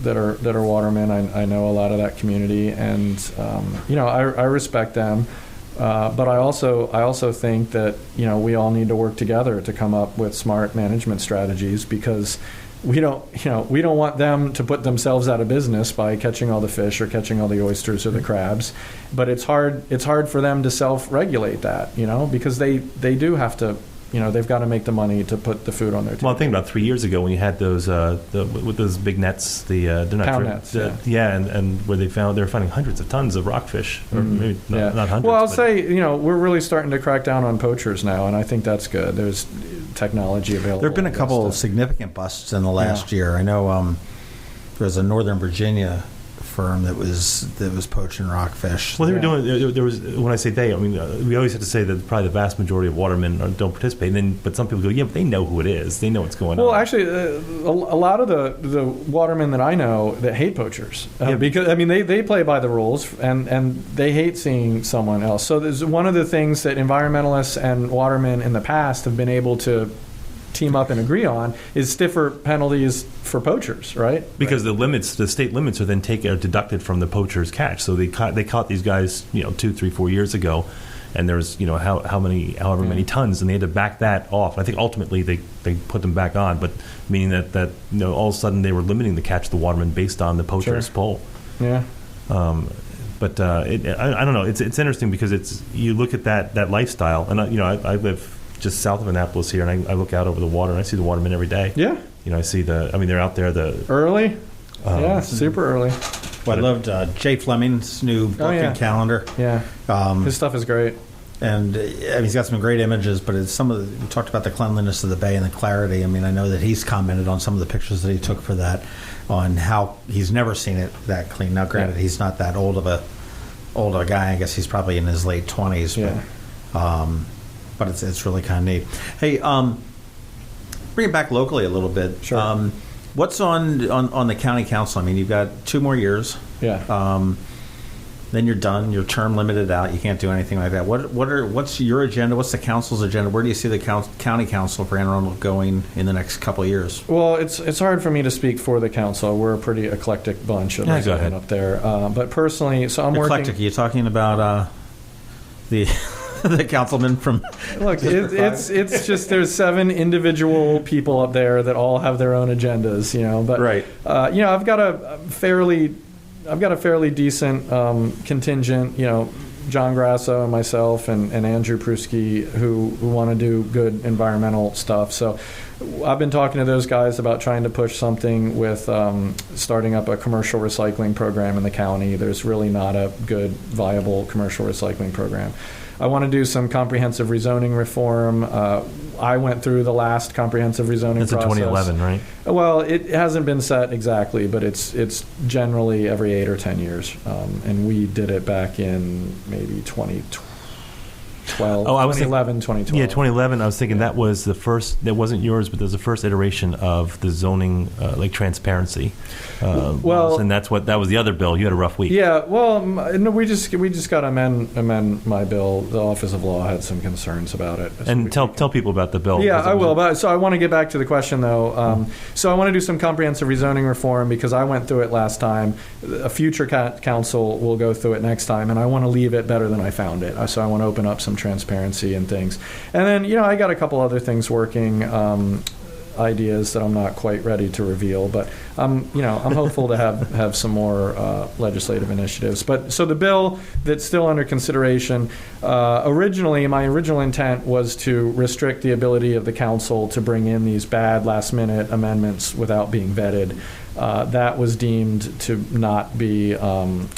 S4: that are watermen. I know a lot of that community, and I respect them. But I also think that we all need to work together to come up with smart management strategies, because we don't want them to put themselves out of business by catching all the fish or catching all the oysters or the crabs. But it's hard for them to self-regulate that, because they do have to. They've got to make the money to put the food on their table.
S3: Well, I'm thinking about 3 years ago when you had those with those big nets, they're not
S4: pound nets,
S3: and where they're finding hundreds of tons of rockfish, or maybe not hundreds.
S4: Well, I'll say we're really starting to crack down on poachers now, and I think that's good. There's technology available.
S2: There have been a couple of significant busts in the last year. I know there's a Northern Virginia firm that was poaching rockfish.
S3: Well, they were doing. There was, when I say they, I mean we always have to say that probably the vast majority of watermen don't participate. But some people go, but they know who it is. They know what's going on.
S4: Well, actually, a lot of the watermen that I know that hate poachers because they play by the rules and they hate seeing someone else. So there's one of the things that environmentalists and watermen in the past have been able to team up and agree on is stiffer penalties for poachers, right?
S3: Because the state limits are then deducted from the poachers' catch. So they caught these guys 2, 3, 4 years ago, and there's however many tons, and they had to back that off. I think ultimately they put them back on, but meaning that all of a sudden they were limiting the catch of the watermen based on the poachers' poll.
S4: Yeah.
S3: But I don't know. It's interesting because you look at that lifestyle, and I live just south of Annapolis here, and I look out over the water, and I see the watermen every day.
S4: Yeah.
S3: I see they're out there
S4: early. Super early.
S2: Well, I loved Jay Fleming's new booking calendar.
S4: Yeah. His stuff is great.
S2: And he's got some great images, but we talked about the cleanliness of the bay and the clarity. I know that he's commented on some of the pictures that he took for that, on how he's never seen it that clean. Now, granted, he's not that old of a guy. I guess he's probably in his late 20s. Yeah. But it's really kind of neat. Hey, bring it back locally a little bit.
S4: Sure.
S2: What's on the county council? You've got 2 more years.
S4: Yeah.
S2: Then you're done. Your term limited out. You can't do anything like that. What's your agenda? What's the council's agenda? Where do you see the county council for Anne Arundel going in the next couple of years?
S4: Well, it's hard for me to speak for the council. We're a pretty eclectic bunch of us up there. But personally, so I'm
S2: eclectic.
S4: working.
S2: Are you talking about the the councilman from...
S4: Look, it's just there's 7 individual people up there that all have their own agendas, But
S2: right.
S4: I've got a fairly decent contingent, John Grasso and myself and Andrew Pruski who want to do good environmental stuff. So I've been talking to those guys about trying to push something with starting up a commercial recycling program in the county. There's really not a good, viable commercial recycling program. I want to do some comprehensive rezoning reform. I went through the last comprehensive rezoning process.
S3: That's in 2011, right?
S4: Well, it hasn't been set exactly, but it's generally every 8 or 10 years. And we did it back in maybe 2011, 2012.
S3: Yeah, 2011. I was thinking that was the first. That wasn't yours, but there was the first iteration of the zoning, like transparency.
S4: Well,
S3: and that was the other bill. You had a rough week.
S4: Yeah. Well, no, we just got to amend my bill. The Office of Law had some concerns about it.
S3: And tell people about the bill.
S4: Yeah, I will. But so I want to get back to the question though. So I want to do some comprehensive rezoning reform because I went through it last time. A future council will go through it next time, and I want to leave it better than I found it. So I want to open up some transparency and things. And then, I got a couple other things working, ideas that I'm not quite ready to reveal, but I'm hopeful to have some more legislative initiatives. But so the bill that's still under consideration, originally, my original intent was to restrict the ability of the council to bring in these bad last-minute amendments without being vetted. That was deemed to not be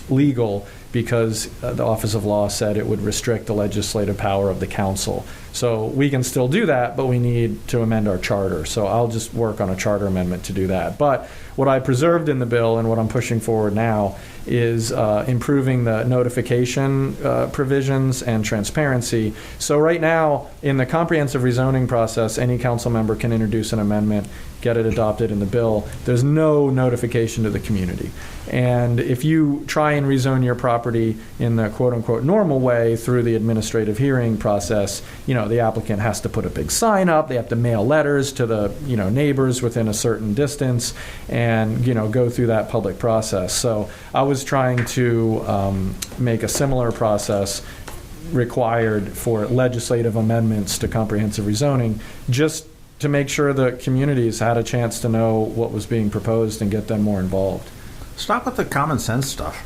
S4: legal because the Office of Law said it would restrict the legislative power of the council. So we can still do that, but we need to amend our charter. So I'll just work on a charter amendment to do that. But what I preserved in the bill and what I'm pushing forward now is improving the notification provisions and transparency. So right now, in the comprehensive rezoning process, any council member can introduce an amendment, get it adopted in the bill. There's no notification to the community. And if you try and rezone your property in the quote-unquote normal way through the administrative hearing process, the applicant has to put a big sign up. They have to mail letters to the neighbors within a certain distance and go through that public process. So I was trying to make a similar process required for legislative amendments to comprehensive rezoning, just to make sure the communities had a chance to know what was being proposed and get them more involved.
S2: Stop with the common sense stuff.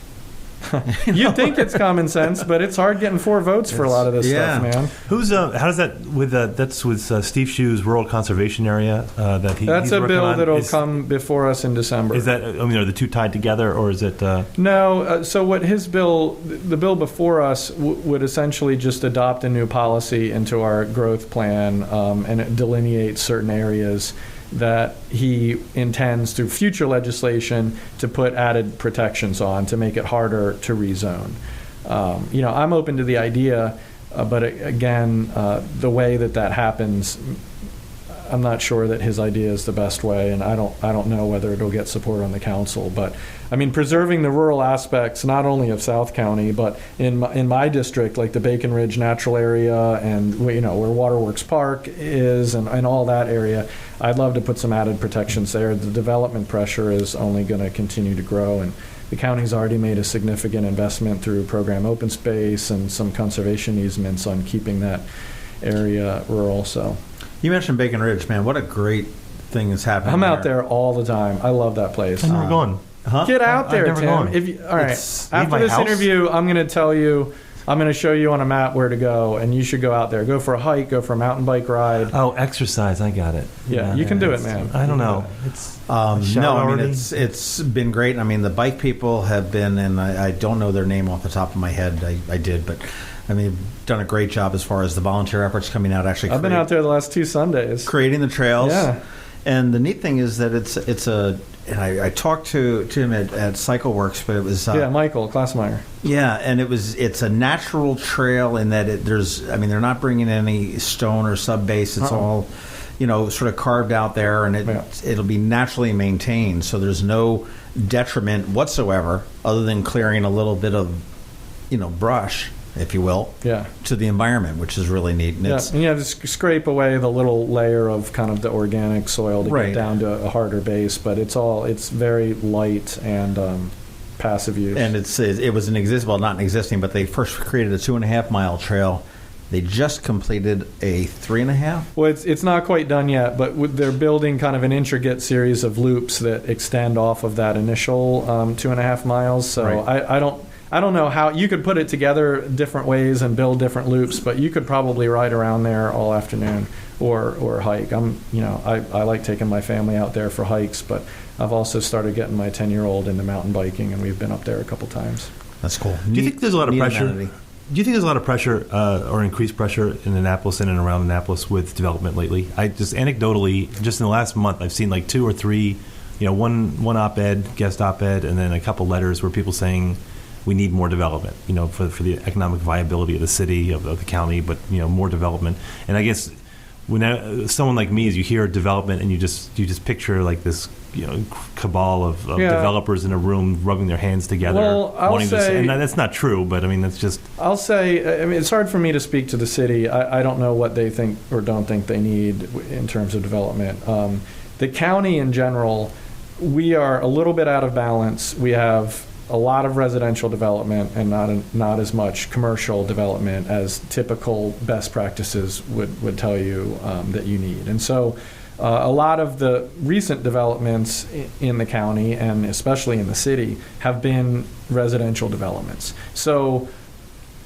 S4: You'd think it's common sense, but it's hard getting 4 votes for a lot of this stuff, man.
S3: Who's how does that with that's with Steve Schuh's rural conservation area that he's
S4: That's a bill
S3: on.
S4: That'll come before us in December.
S3: Is that are the two tied together, or is it?
S4: No. So what his bill, the bill before us, would essentially just adopt a new policy into our growth plan, and it delineates certain areas that he intends through future legislation to put added protections on to make it harder to rezone. I'm open to the idea, but again, the way that happens, I'm not sure that his idea is the best way, and I don't know whether it'll get support on the council. But I mean, preserving the rural aspects not only of South County, but in my district, like the Bacon Ridge Natural Area, and where Waterworks Park is, and all that area, I'd love to put some added protections there. The development pressure is only going to continue to grow, and the county's already made a significant investment through program open space and some conservation easements on keeping that area rural. So.
S2: You mentioned Bacon Ridge, man. What a great thing is happening.
S4: I'm out there all the time. I love that place.
S3: I've never gone.
S2: Huh?
S4: Get out there,
S3: I've never
S4: Tim.
S3: gone.
S4: All right. After this interview, I'm going to tell you, I'm going to show you on a map where to go, and you should go out there. Go for a hike, go for a mountain bike ride.
S3: Oh, exercise. I got it.
S4: Yeah, you can do it, man.
S3: I don't know. It's
S2: it's been great. I mean, the bike people have been, and I don't know their name off the top of my head. I did, but I mean, done a great job as far as the volunteer efforts coming out. Actually,
S4: I've been out there the last 2 Sundays
S2: creating the trails.
S4: Yeah,
S2: and the neat thing is that it's a. And I talked to him at MidCycle Works, but it was
S4: Michael Klassmeyer.
S2: Yeah, and it's a natural trail in that they're not bringing any stone or sub base. It's all sort of carved out there, and it'll be naturally maintained. So there's no detriment whatsoever, other than clearing a little bit of brush, if you will, to the environment, which is really neat. And
S4: and you have to scrape away the little layer of kind of the organic soil to get down to a harder base, but it's very light and passive use.
S2: And it was not existing, but they first created a 2.5 mile trail. They just completed a 3.5.
S4: Well, it's not quite done yet, but they're building kind of an intricate series of loops that extend off of that initial 2.5 miles. So I I don't know how you could put it together different ways and build different loops, but you could probably ride around there all afternoon or hike. I like taking my family out there for hikes, but I've also started getting my 10-year-old into mountain biking, and we've been up there a couple times.
S2: That's cool.
S3: Do you think there's a lot of pressure? Do you think there's a lot of pressure or increased pressure in Annapolis and around Annapolis with development lately? I just anecdotally, just in the last month, I've seen like 2 or 3, one op-ed, guest op-ed, and then a couple letters where people saying we need more development, for the economic viability of the city, of the county, but more development. And I guess when someone like me, as you hear development, and you just picture like this cabal of developers in a room rubbing their hands together.
S4: Well, I'll say,
S3: and that's not true, but I mean that's just.
S4: I'll say, it's hard for me to speak to the city. I don't know what they think or don't think they need in terms of development. The county in general, we are a little bit out of balance. We have a lot of residential development and not as much commercial development as typical best practices would tell you that you need. And so a lot of the recent developments in the county, and especially in the city, have been residential developments. So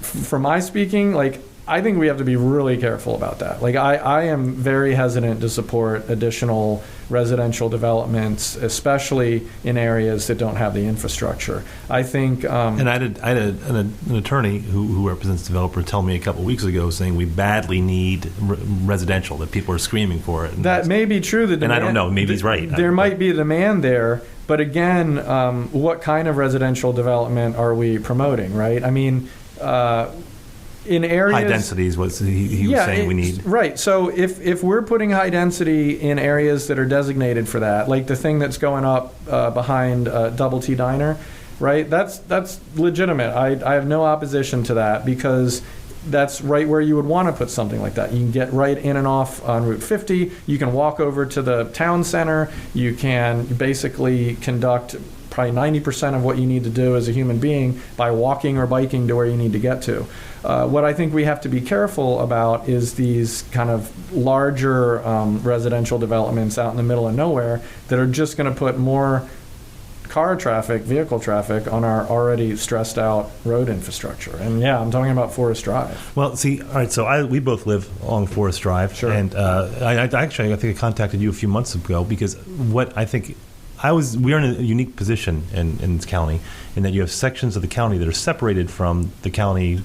S4: for my speaking, I think we have to be really careful about that. I am very hesitant to support additional residential developments, especially in areas that don't have the infrastructure. I think...
S3: and I had an attorney who represents developer tell me a couple of weeks ago saying we badly need residential, that people are screaming for it. And
S4: that may be true. And
S3: I don't know, maybe he's right.
S4: There might be a demand there, but again, what kind of residential development are we promoting, right? I mean... in areas,
S3: high density is what he was saying we need.
S4: Right. So if we're putting high density in areas that are designated for that, like the thing that's going up behind Double T Diner, right? That's legitimate. I have no opposition to that because that's right where you would want to put something like that. You can get right in and off on Route 50. You can walk over to the town center. You can basically conduct probably 90% of what you need to do as a human being by walking or biking to where you need to get to. What I think we have to be careful about is these kind of larger residential developments out in the middle of nowhere that are just going to put more car traffic, vehicle traffic on our already stressed out road infrastructure. And I'm talking about Forest Drive.
S3: Well, see, all right, so we both live along Forest Drive.
S4: Sure.
S3: And I think I contacted you a few months ago because what I think we are in a unique position in this county in that you have sections of the county that are separated from the county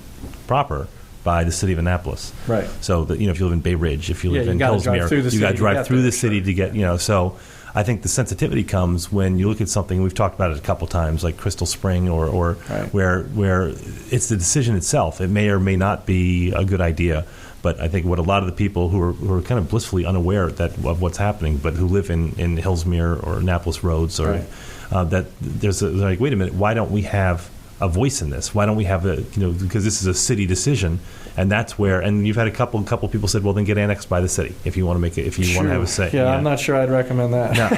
S3: proper by the city of Annapolis.
S4: Right.
S3: So that if you live in Bay Ridge, if you live in Hillsmere, you got to drive through the city to get So I think the sensitivity comes when you look at something. We've talked about it a couple times, like Crystal Spring, or
S4: right.
S3: where it's the decision itself. It may or may not be a good idea. But I think what a lot of the people who are kind of blissfully unaware of what's happening, but who live in Hillsmere or Annapolis roads, or
S4: right.
S3: That there's wait a minute, why don't we have a voice in this? Why don't we have because this is a city decision, and that's where. And you've had a couple people said, well, then get annexed by the city if you want to make it, if you want to have a say.
S4: Yeah, I'm not sure I'd recommend that.
S3: No,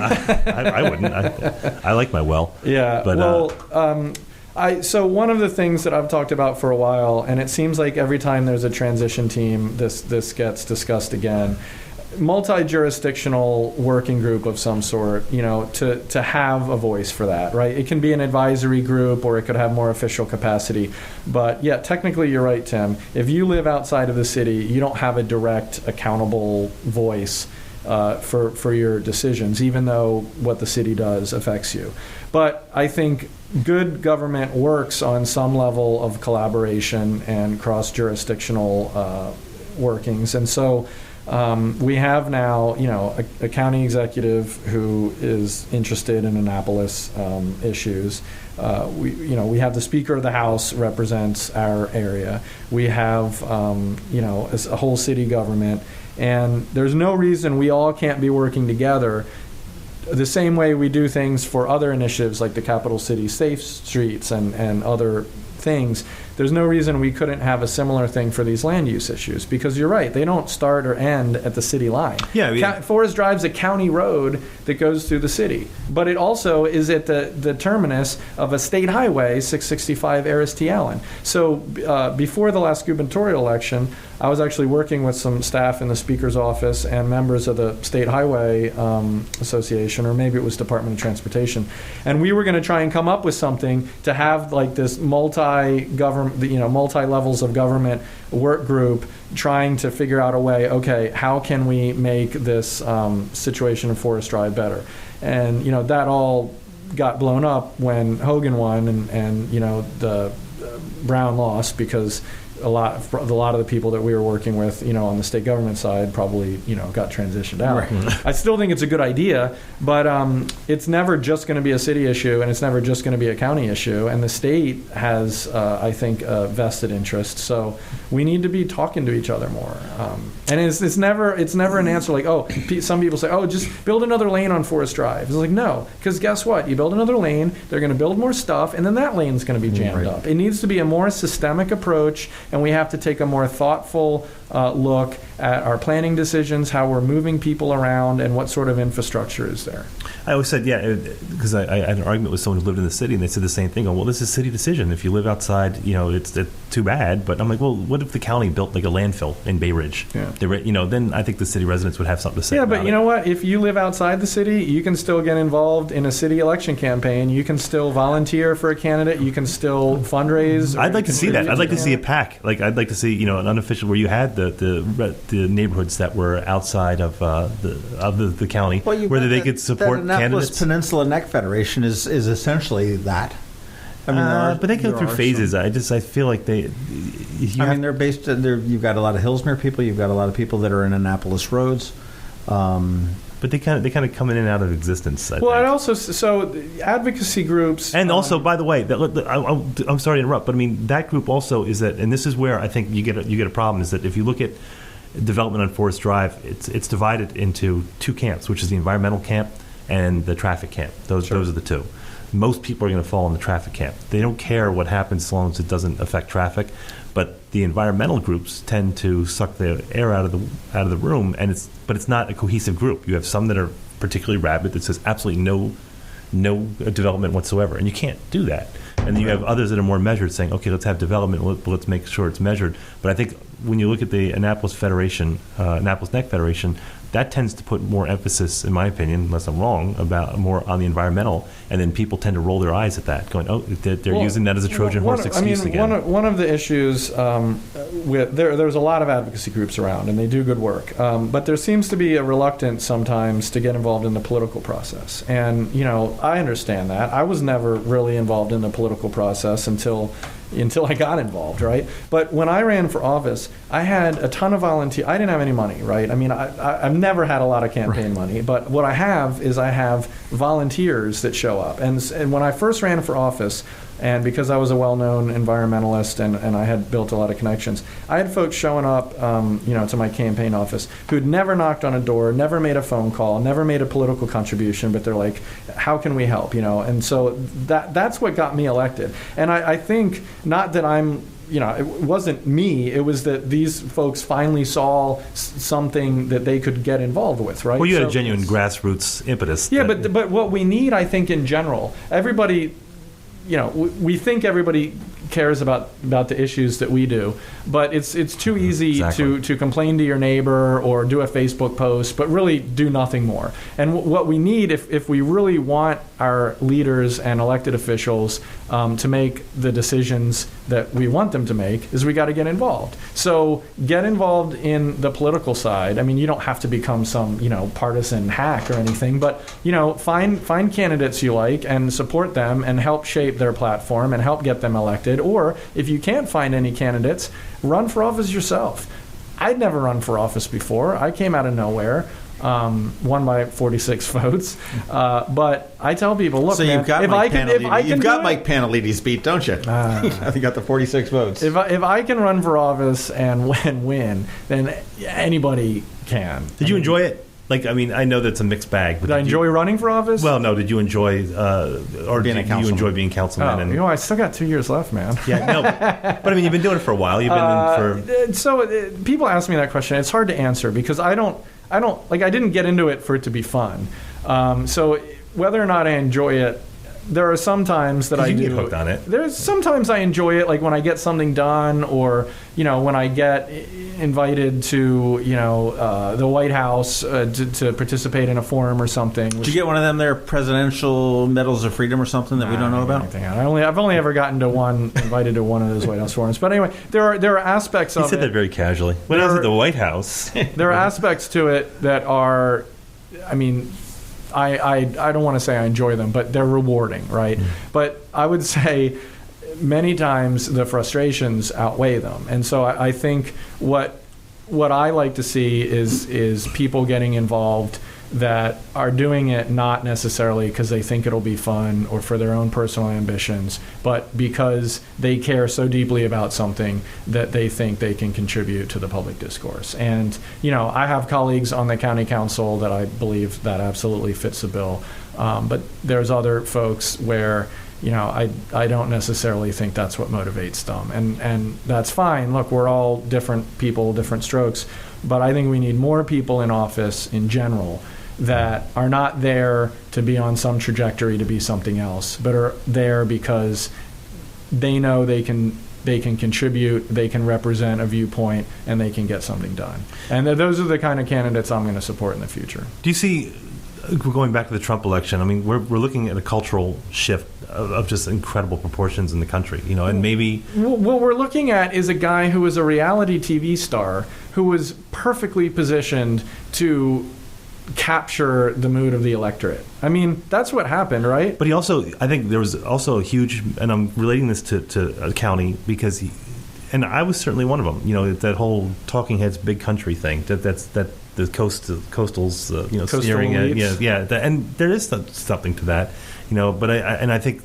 S3: I wouldn't. I like my well.
S4: Yeah,
S3: but
S4: so one of the things that I've talked about for a while, and it seems like every time there's a transition team, this gets discussed again. Multi-jurisdictional working group of some sort, to have a voice for that, right? It can be an advisory group or it could have more official capacity. But technically you're right, Tim. If you live outside of the city, you don't have a direct, accountable voice for your decisions, even though what the city does affects you. But I think good government works on some level of collaboration and cross-jurisdictional workings. And so we have now, a county executive who is interested in Annapolis issues. We have the Speaker of the House represents our area. We have, a whole city government. And there's no reason we all can't be working together the same way we do things for other initiatives like the Capital City Safe Streets and other things. there's no reason we couldn't have a similar thing for these land use issues, because you're right, they don't start or end at the city line. Forest Drive's a county road that goes through the city, but it also is at the terminus of a state highway, 665 Aris T. Allen. So before the last gubernatorial election, I was actually working with some staff in the Speaker's office and members of the State Highway Association, or maybe it was Department of Transportation, and we were going to try and come up with something to have like this multi-levels of government work group trying to figure out a way, okay, how can we make this situation in Forest Drive better? And, that all got blown up when Hogan won and the Brown lost, because a lot of the people that we were working with, on the state government side probably, got transitioned out. Right. I still think it's a good idea, but it's never just going to be a city issue, and it's never just going to be a county issue. And the state has, I think, a vested interest. So we need to be talking to each other more. And it's never an answer like, some people say, just build another lane on Forest Drive. It's like, no, because guess what? You build another lane, they're going to build more stuff, and then that lane's going to be jammed up. It needs to be a more systemic approach, and we have to take a more thoughtful look at our planning decisions, how we're moving people around, and what sort of infrastructure is there.
S3: I always said, because I had an argument with someone who lived in the city, and they said the same thing. Well, this is a city decision. If you live outside, it's too bad. But I'm like, well, what if the county built like a landfill in Bay Ridge? Yeah. Then I think the city residents would have something to say about it. Yeah, but you
S4: know what? If you live outside the city, you can still get involved in a city election campaign. You can still volunteer for a candidate. You can still fundraise.
S3: I'd like to see that. I'd like to see a PAC. Like, I'd like to see, an unofficial where you had the neighborhoods that were outside of the county, where they could support
S2: candidates. The Annapolis Peninsula Neck Federation is essentially that.
S3: I mean, but they go through phases. I feel like they're
S2: based. You've got a lot of Hillsmere people. You've got a lot of people that are in Annapolis roads.
S3: But they kind of come in and out of existence. I think.
S4: And also, so advocacy groups,
S3: and also, by the way, I'm sorry to interrupt, but I mean that group also is that, and this is where I think you get a problem, is that if you look at development on Forest Drive, it's divided into two camps, which is the environmental camp and the traffic camp. Those are the two. Most people are going to fall in the traffic camp. They don't care what happens as long as it doesn't affect traffic. But the environmental groups tend to suck the air out of the room, but it's not a cohesive group. You have some that are particularly rabid that says absolutely no development whatsoever, and you can't do that. And then you have others that are more measured, saying, okay, let's have development, but let's make sure it's measured. But I think when you look at the Annapolis Neck Federation, that tends to put more emphasis, in my opinion, unless I'm wrong, about more on the environmental, and then people tend to roll their eyes at that, going, they're using that as a Trojan horse excuse again.
S4: One of the issues there's a lot of advocacy groups around, and they do good work, but there seems to be a reluctance sometimes to get involved in the political process. And, I understand that. I was never really involved in the political process until I got involved, right? But when I ran for office, I had a ton of volunteers. I didn't have any money, right? I mean, I've never had a lot of campaign money, but what I have volunteers that show up. And when I first ran for office, and because I was a well-known environmentalist and I had built a lot of connections, I had folks showing up, to my campaign office who'd never knocked on a door, never made a phone call, never made a political contribution, but they're like, how can we help, And so that's what got me elected. And I think not that I'm, it wasn't me. It was that these folks finally saw something that they could get involved with, right?
S3: Well, you had a genuine grassroots impetus.
S4: Yeah, but what we need, I think, in general, everybody, we think everybody cares about the issues that we do, but it's too easy to complain to your neighbor or do a Facebook post, but really do nothing more. And what we need, if we really want our leaders and elected officials to make the decisions that we want them to make, is we got to get involved. So get involved in the political side. I mean, you don't have to become some partisan hack or anything, but find candidates you like and support them and help shape their platform and help get them elected. Or if you can't find any candidates, run for office yourself. I'd never run for office before. I came out of nowhere. Won by 46 votes, but I tell people, look,
S2: so
S4: man,
S2: you've got Mike Panellides beat, don't you? I think you got the 46 votes.
S4: If I can run for office and win, then anybody can.
S3: Did you enjoy it? Like, I mean, I know that's a mixed bag. But
S4: did I enjoy running for office?
S3: Well, no. Did you enjoy, or
S2: being
S3: did you enjoy being councilman?
S4: I still got 2 years left, man.
S3: Yeah, no. But I mean, you've been doing it for a while. You've been in for.
S4: So people ask me that question. It's hard to answer because I didn't get into it for it to be fun. So whether or not I enjoy it, there are some times that I do.
S3: You get hooked on it.
S4: There's sometimes I enjoy it, like when I get something done, or when I get invited to the White House to participate in a forum or something.
S2: Did you get one of them there presidential medals of freedom or something that we don't know about?
S4: I've only ever gotten invited to one of those White House forums. But anyway, there are aspects of it.
S3: You said that very casually. When I was at the White House,
S4: there are aspects to it that are, I mean, I don't want to say I enjoy them, but they're rewarding, right? But I would say many times the frustrations outweigh them. And so I think what I like to see is people getting involved that are doing it not necessarily because they think it'll be fun or for their own personal ambitions, but because they care so deeply about something that they think they can contribute to the public discourse. And, I have colleagues on the county council that I believe that absolutely fits the bill. But there's other folks where, I don't necessarily think that's what motivates them. And that's fine. Look, we're all different people, different strokes. But I think we need more people in office in general that are not there to be on some trajectory to be something else, but are there because they know they can contribute, they can represent a viewpoint, and they can get something done. And those are the kind of candidates I'm going to support in the future.
S3: Do you see, going back to the Trump election, I mean, we're looking at a cultural shift of just incredible proportions in the country, and maybe...
S4: What we're looking at is a guy who was a reality TV star who was perfectly positioned to capture the mood of the electorate. I mean, that's what happened, right?
S3: But I think there was also a huge, and I'm relating this to a county because and I was certainly one of them, that whole talking heads big country thing, that the coastals, steering it. And there is something to that, but I think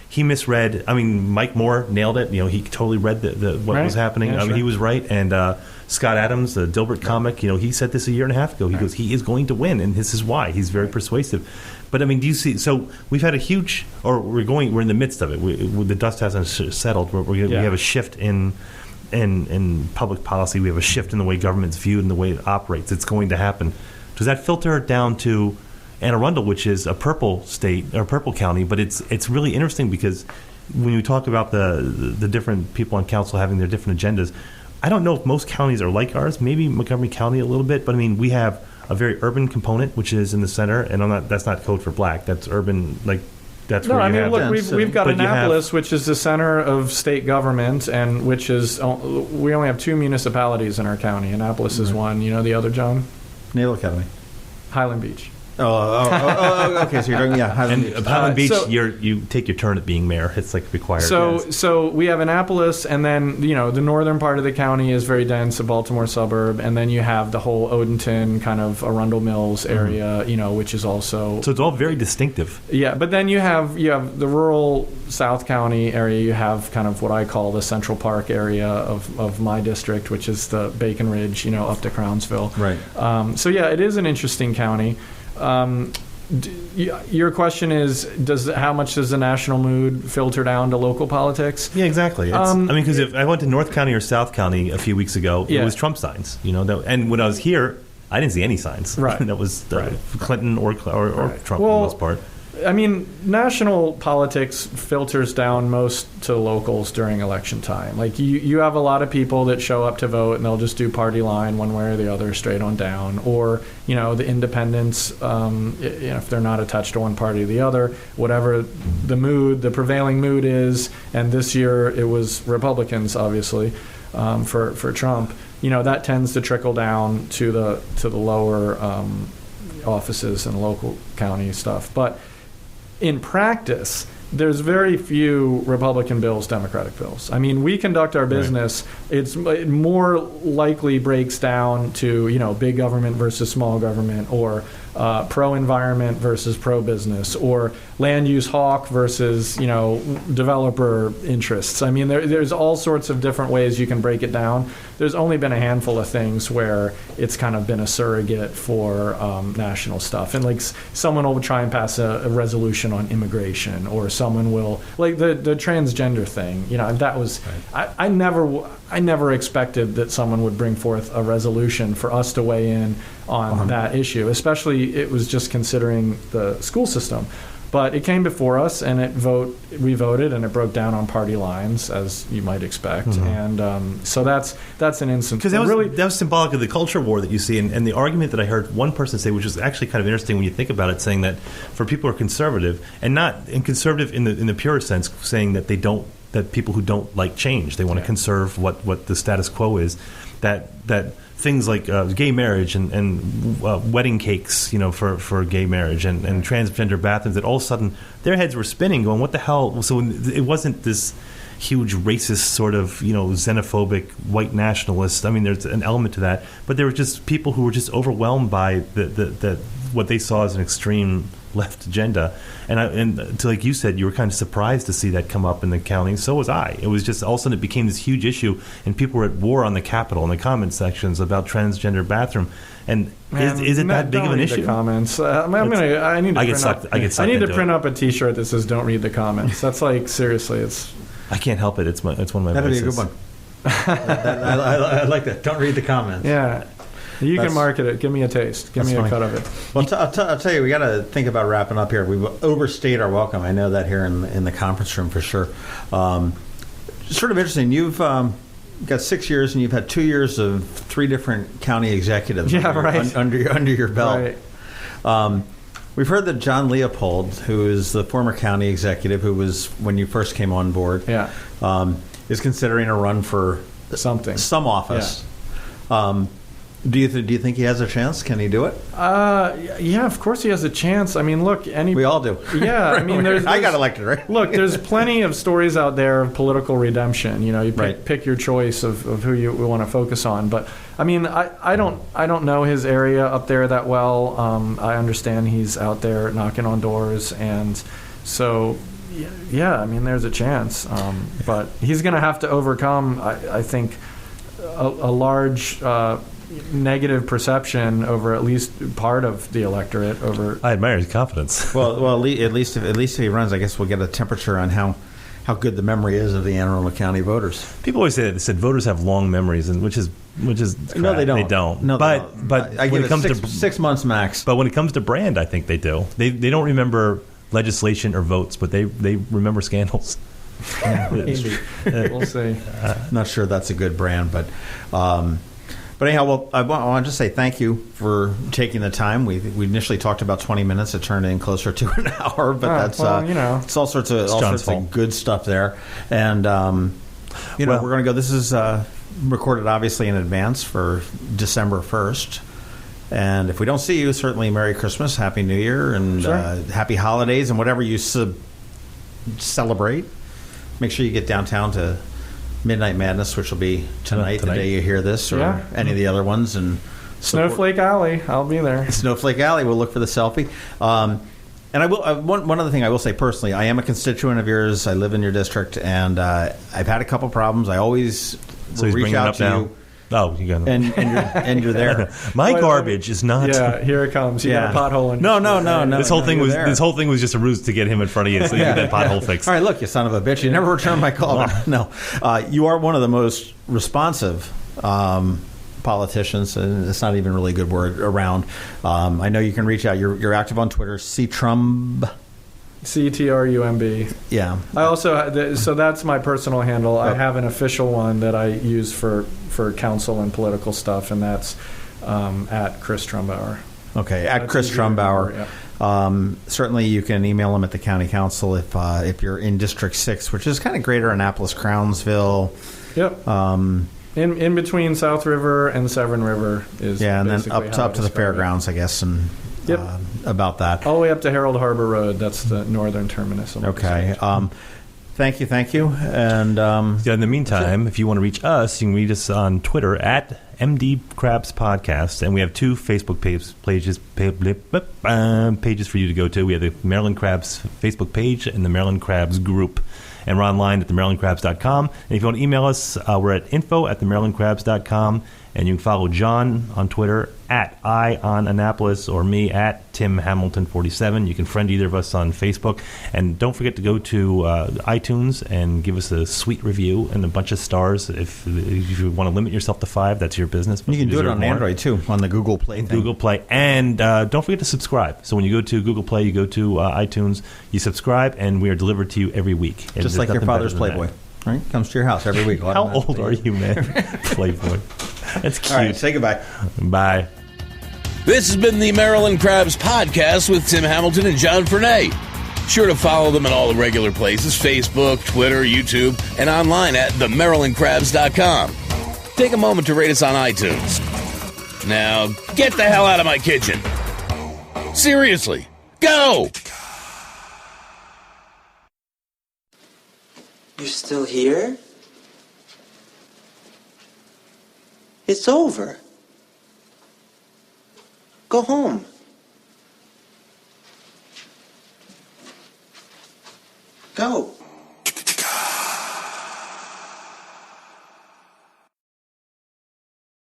S3: he misread. I mean, Mike Moore nailed it. He totally read what was happening.
S4: Yeah, sure.
S3: He was right. And Scott Adams, the Dilbert comic, he said this a year and a half ago. He goes, he is going to win, and this is why. He's very persuasive. But I mean, do you see? So we've had a huge, or we're in the midst of it. The dust hasn't settled. We have a shift in public policy. We have a shift in the way government's viewed and the way it operates. It's going to happen. Does that filter down to Anne Arundel, which is a purple state or purple county? But it's really interesting because when you talk about the different people on council having their different agendas, I don't know if most counties are like ours. Maybe Montgomery County a little bit, but I mean, we have a very urban component, which is in the center, and that's not code for black. That's urban, like that's where you have.
S4: Look, we've got Annapolis, which is the center of state government, and which is we only have 2 municipalities in our county. Annapolis is one. The other, John?
S2: Naval Academy.
S4: Highland Beach.
S2: Okay. So you're doing Highland Beach.
S3: Highland Beach, you take your turn at being mayor. It's like required.
S4: So we have Annapolis, and then the northern part of the county is very dense, a Baltimore suburb, and then you have the whole Odenton kind of Arundel Mills area, which is also.
S3: So it's all very distinctive.
S4: Yeah, but then you have the rural South County area. You have kind of what I call the Central Park area of my district, which is the Bacon Ridge, up to Crownsville.
S2: Right.
S4: So yeah, it is an interesting county. Your question is, how much does the national mood filter down to local politics?
S3: Yeah, exactly. Because if I went to North County or South County a few weeks ago, it was Trump signs. And when I was here, I didn't see any signs.
S4: Right.
S3: That was Clinton or Trump for the most part.
S4: I mean, national politics filters down most to locals during election time. Like you have a lot of people that show up to vote and they'll just do party line one way or the other, straight on down. Or the independents, if they're not attached to one party or the other, whatever the prevailing mood is. And this year it was Republicans, obviously, for Trump. That tends to trickle down to the lower offices and local county stuff, but. In practice, there's very few Republican bills, Democratic bills. I mean, we conduct our business. Right. It more likely breaks down to, big government versus small government, or pro-environment versus pro-business, or land use hawk versus, developer interests. I mean, there's all sorts of different ways you can break it down. there's only been a handful of things where it's kind of been a surrogate for national stuff. And like someone will try and pass a resolution on immigration, or someone will, like the transgender thing, that was, right. I never expected that someone would bring forth a resolution for us to weigh in on that issue, especially it was just considering the school system. But it came before us, and we voted, and it broke down on party lines, as you might expect. Mm-hmm. And so that's an instance.
S3: Because that was symbolic of the culture war that you see, and the argument that I heard one person say, which was actually kind of interesting when you think about it, saying that for people who are conservative, and not conservative in the pure sense, saying that that people who don't like change, they want to conserve what the status quo is, that things like gay marriage and wedding cakes, for gay marriage and transgender bathrooms, that all of a sudden their heads were spinning, going, what the hell? So it wasn't this huge racist sort of, xenophobic white nationalist. I mean, there's an element to that, but there were just people who were just overwhelmed by the what they saw as an extreme left agenda, and like you said, you were kind of surprised to see that come up in the county. So was I. It was just all of a sudden it became this huge issue, and people were at war on the Capitol in the comment sections about transgender bathroom. And is it that big of an issue?
S4: The comments. I need to print up a T-shirt that says "Don't read the comments." That's like, seriously, it's.
S3: I can't help it. It's one of my.
S2: That'd
S3: vices.
S2: be a good one. I like that. Don't read the comments.
S4: Yeah. You can market it. Give me a taste. Give me a cut of it.
S2: Well, I'll tell you, we got to think about wrapping up here. We've overstayed our welcome. I know that here in the conference room for sure. Sort of interesting. You've got 6 years, and you've had 2 years of 3 different county executives under your belt. Right. We've heard that John Leopold, who is the former county executive, who was when you first came on board, is considering a run for some office. Yeah. Do you think he has a chance? Can he do it?
S4: Yeah, of course he has a chance. I mean, look,
S2: we all do.
S4: Yeah, I mean,
S2: I got elected, right?
S4: Look, there's plenty of stories out there of political redemption. You pick your choice of who you want to focus on. But I mean, I don't know his area up there that well. I understand he's out there knocking on doors, and so yeah, I mean, there's a chance. But he's going to have to overcome, I think, a large. Negative perception over at least part of the electorate.
S3: I admire his confidence.
S2: Well, at least if he runs, I guess we'll get a temperature on how good the memory is of the Anne Arundel County voters.
S3: People always say that voters have long memories, and which is crap.
S2: No, they don't.
S3: They don't.
S2: No,
S3: but
S2: I
S3: when
S2: give
S3: it comes
S2: to
S3: 6
S2: months max.
S3: But when it comes to brand, I think they do. They don't remember legislation or votes, but they remember scandals.
S4: We'll see.
S2: Not sure that's a good brand, but. But anyhow, well, I want to say thank you for taking the time. We initially talked about 20 minutes. It turned in closer to an hour, but it's all sorts of good stuff there. And we're going to go. This is recorded obviously in advance for December 1st. And if we don't see you, certainly Merry Christmas, Happy New Year, and Happy Holidays, and whatever you celebrate. Make sure you get downtown to Midnight Madness, which will be tonight, the day you hear this, or any of the other ones. And
S4: Snowflake Alley, I'll be there.
S2: Snowflake Alley, we'll look for the selfie. And I will. One other thing I will say personally, I am a constituent of yours. I live in your district, and I've had a couple problems. I always reach out to you.
S3: Oh, you got
S2: it. And you're there.
S3: My garbage is not.
S4: Yeah, here it comes. You got a pothole in.
S2: No.
S3: This whole thing was just a ruse to get him in front of you, so you get that pothole fixed.
S2: All right, look, you son of a bitch! You never returned my call. No, you are one of the most responsive politicians, and it's not even really a good word around. I know you can reach out. You're active on Twitter. CTRUMB.
S4: CTRUMB.
S2: Yeah.
S4: I also so that's my personal handle. I have an official one that I use for council and political stuff, and that's at Chris Trumbauer.
S2: Okay, at Chris Trumbauer. Certainly, you can email him at the county council if you're in District 6, which is kind of Greater Annapolis, Crownsville.
S4: Yep. In between South River and Severn River is
S2: and then up to the fairgrounds, I guess, and. About that.
S4: All the way up to Harold Harbor Road. That's the northern terminus.
S2: Okay. Thank you. And
S3: in the meantime, if you want to reach us, you can reach us on Twitter at MD Crabs Podcast, and we have 2 Facebook pages for you to go to. We have the Maryland Crabs Facebook page and the Maryland Crabs group. and we're online at themarylandcrabs.com. And if you want to email us, we're at info@themarylandcrabs.com. And you can follow John on Twitter at @IOnAnnapolis or me at TimHamilton47. You can friend either of us on Facebook. And don't forget to go to iTunes and give us a sweet review and a bunch of stars. If you want to limit yourself to 5, that's your business.
S2: You can do it on Android, too, on the Google Play thing.
S3: Google Play. And don't forget to subscribe. So when you go to Google Play, you go to iTunes, you subscribe, and we are delivered to you every week. And
S2: just like your father's Playboy. Right? Comes to your house every week.
S3: How old are you, man? Playboy. That's cute.
S2: All right, say goodbye.
S3: Bye.
S1: This has been the Maryland Crabs Podcast with Tim Hamilton and John Fernay. Sure to follow them at all the regular places, Facebook, Twitter, YouTube, and online at themarylandcrabs.com. Take a moment to rate us on iTunes. Now, get the hell out of my kitchen. Seriously, go!
S5: You're still here? It's over. Go home. Go.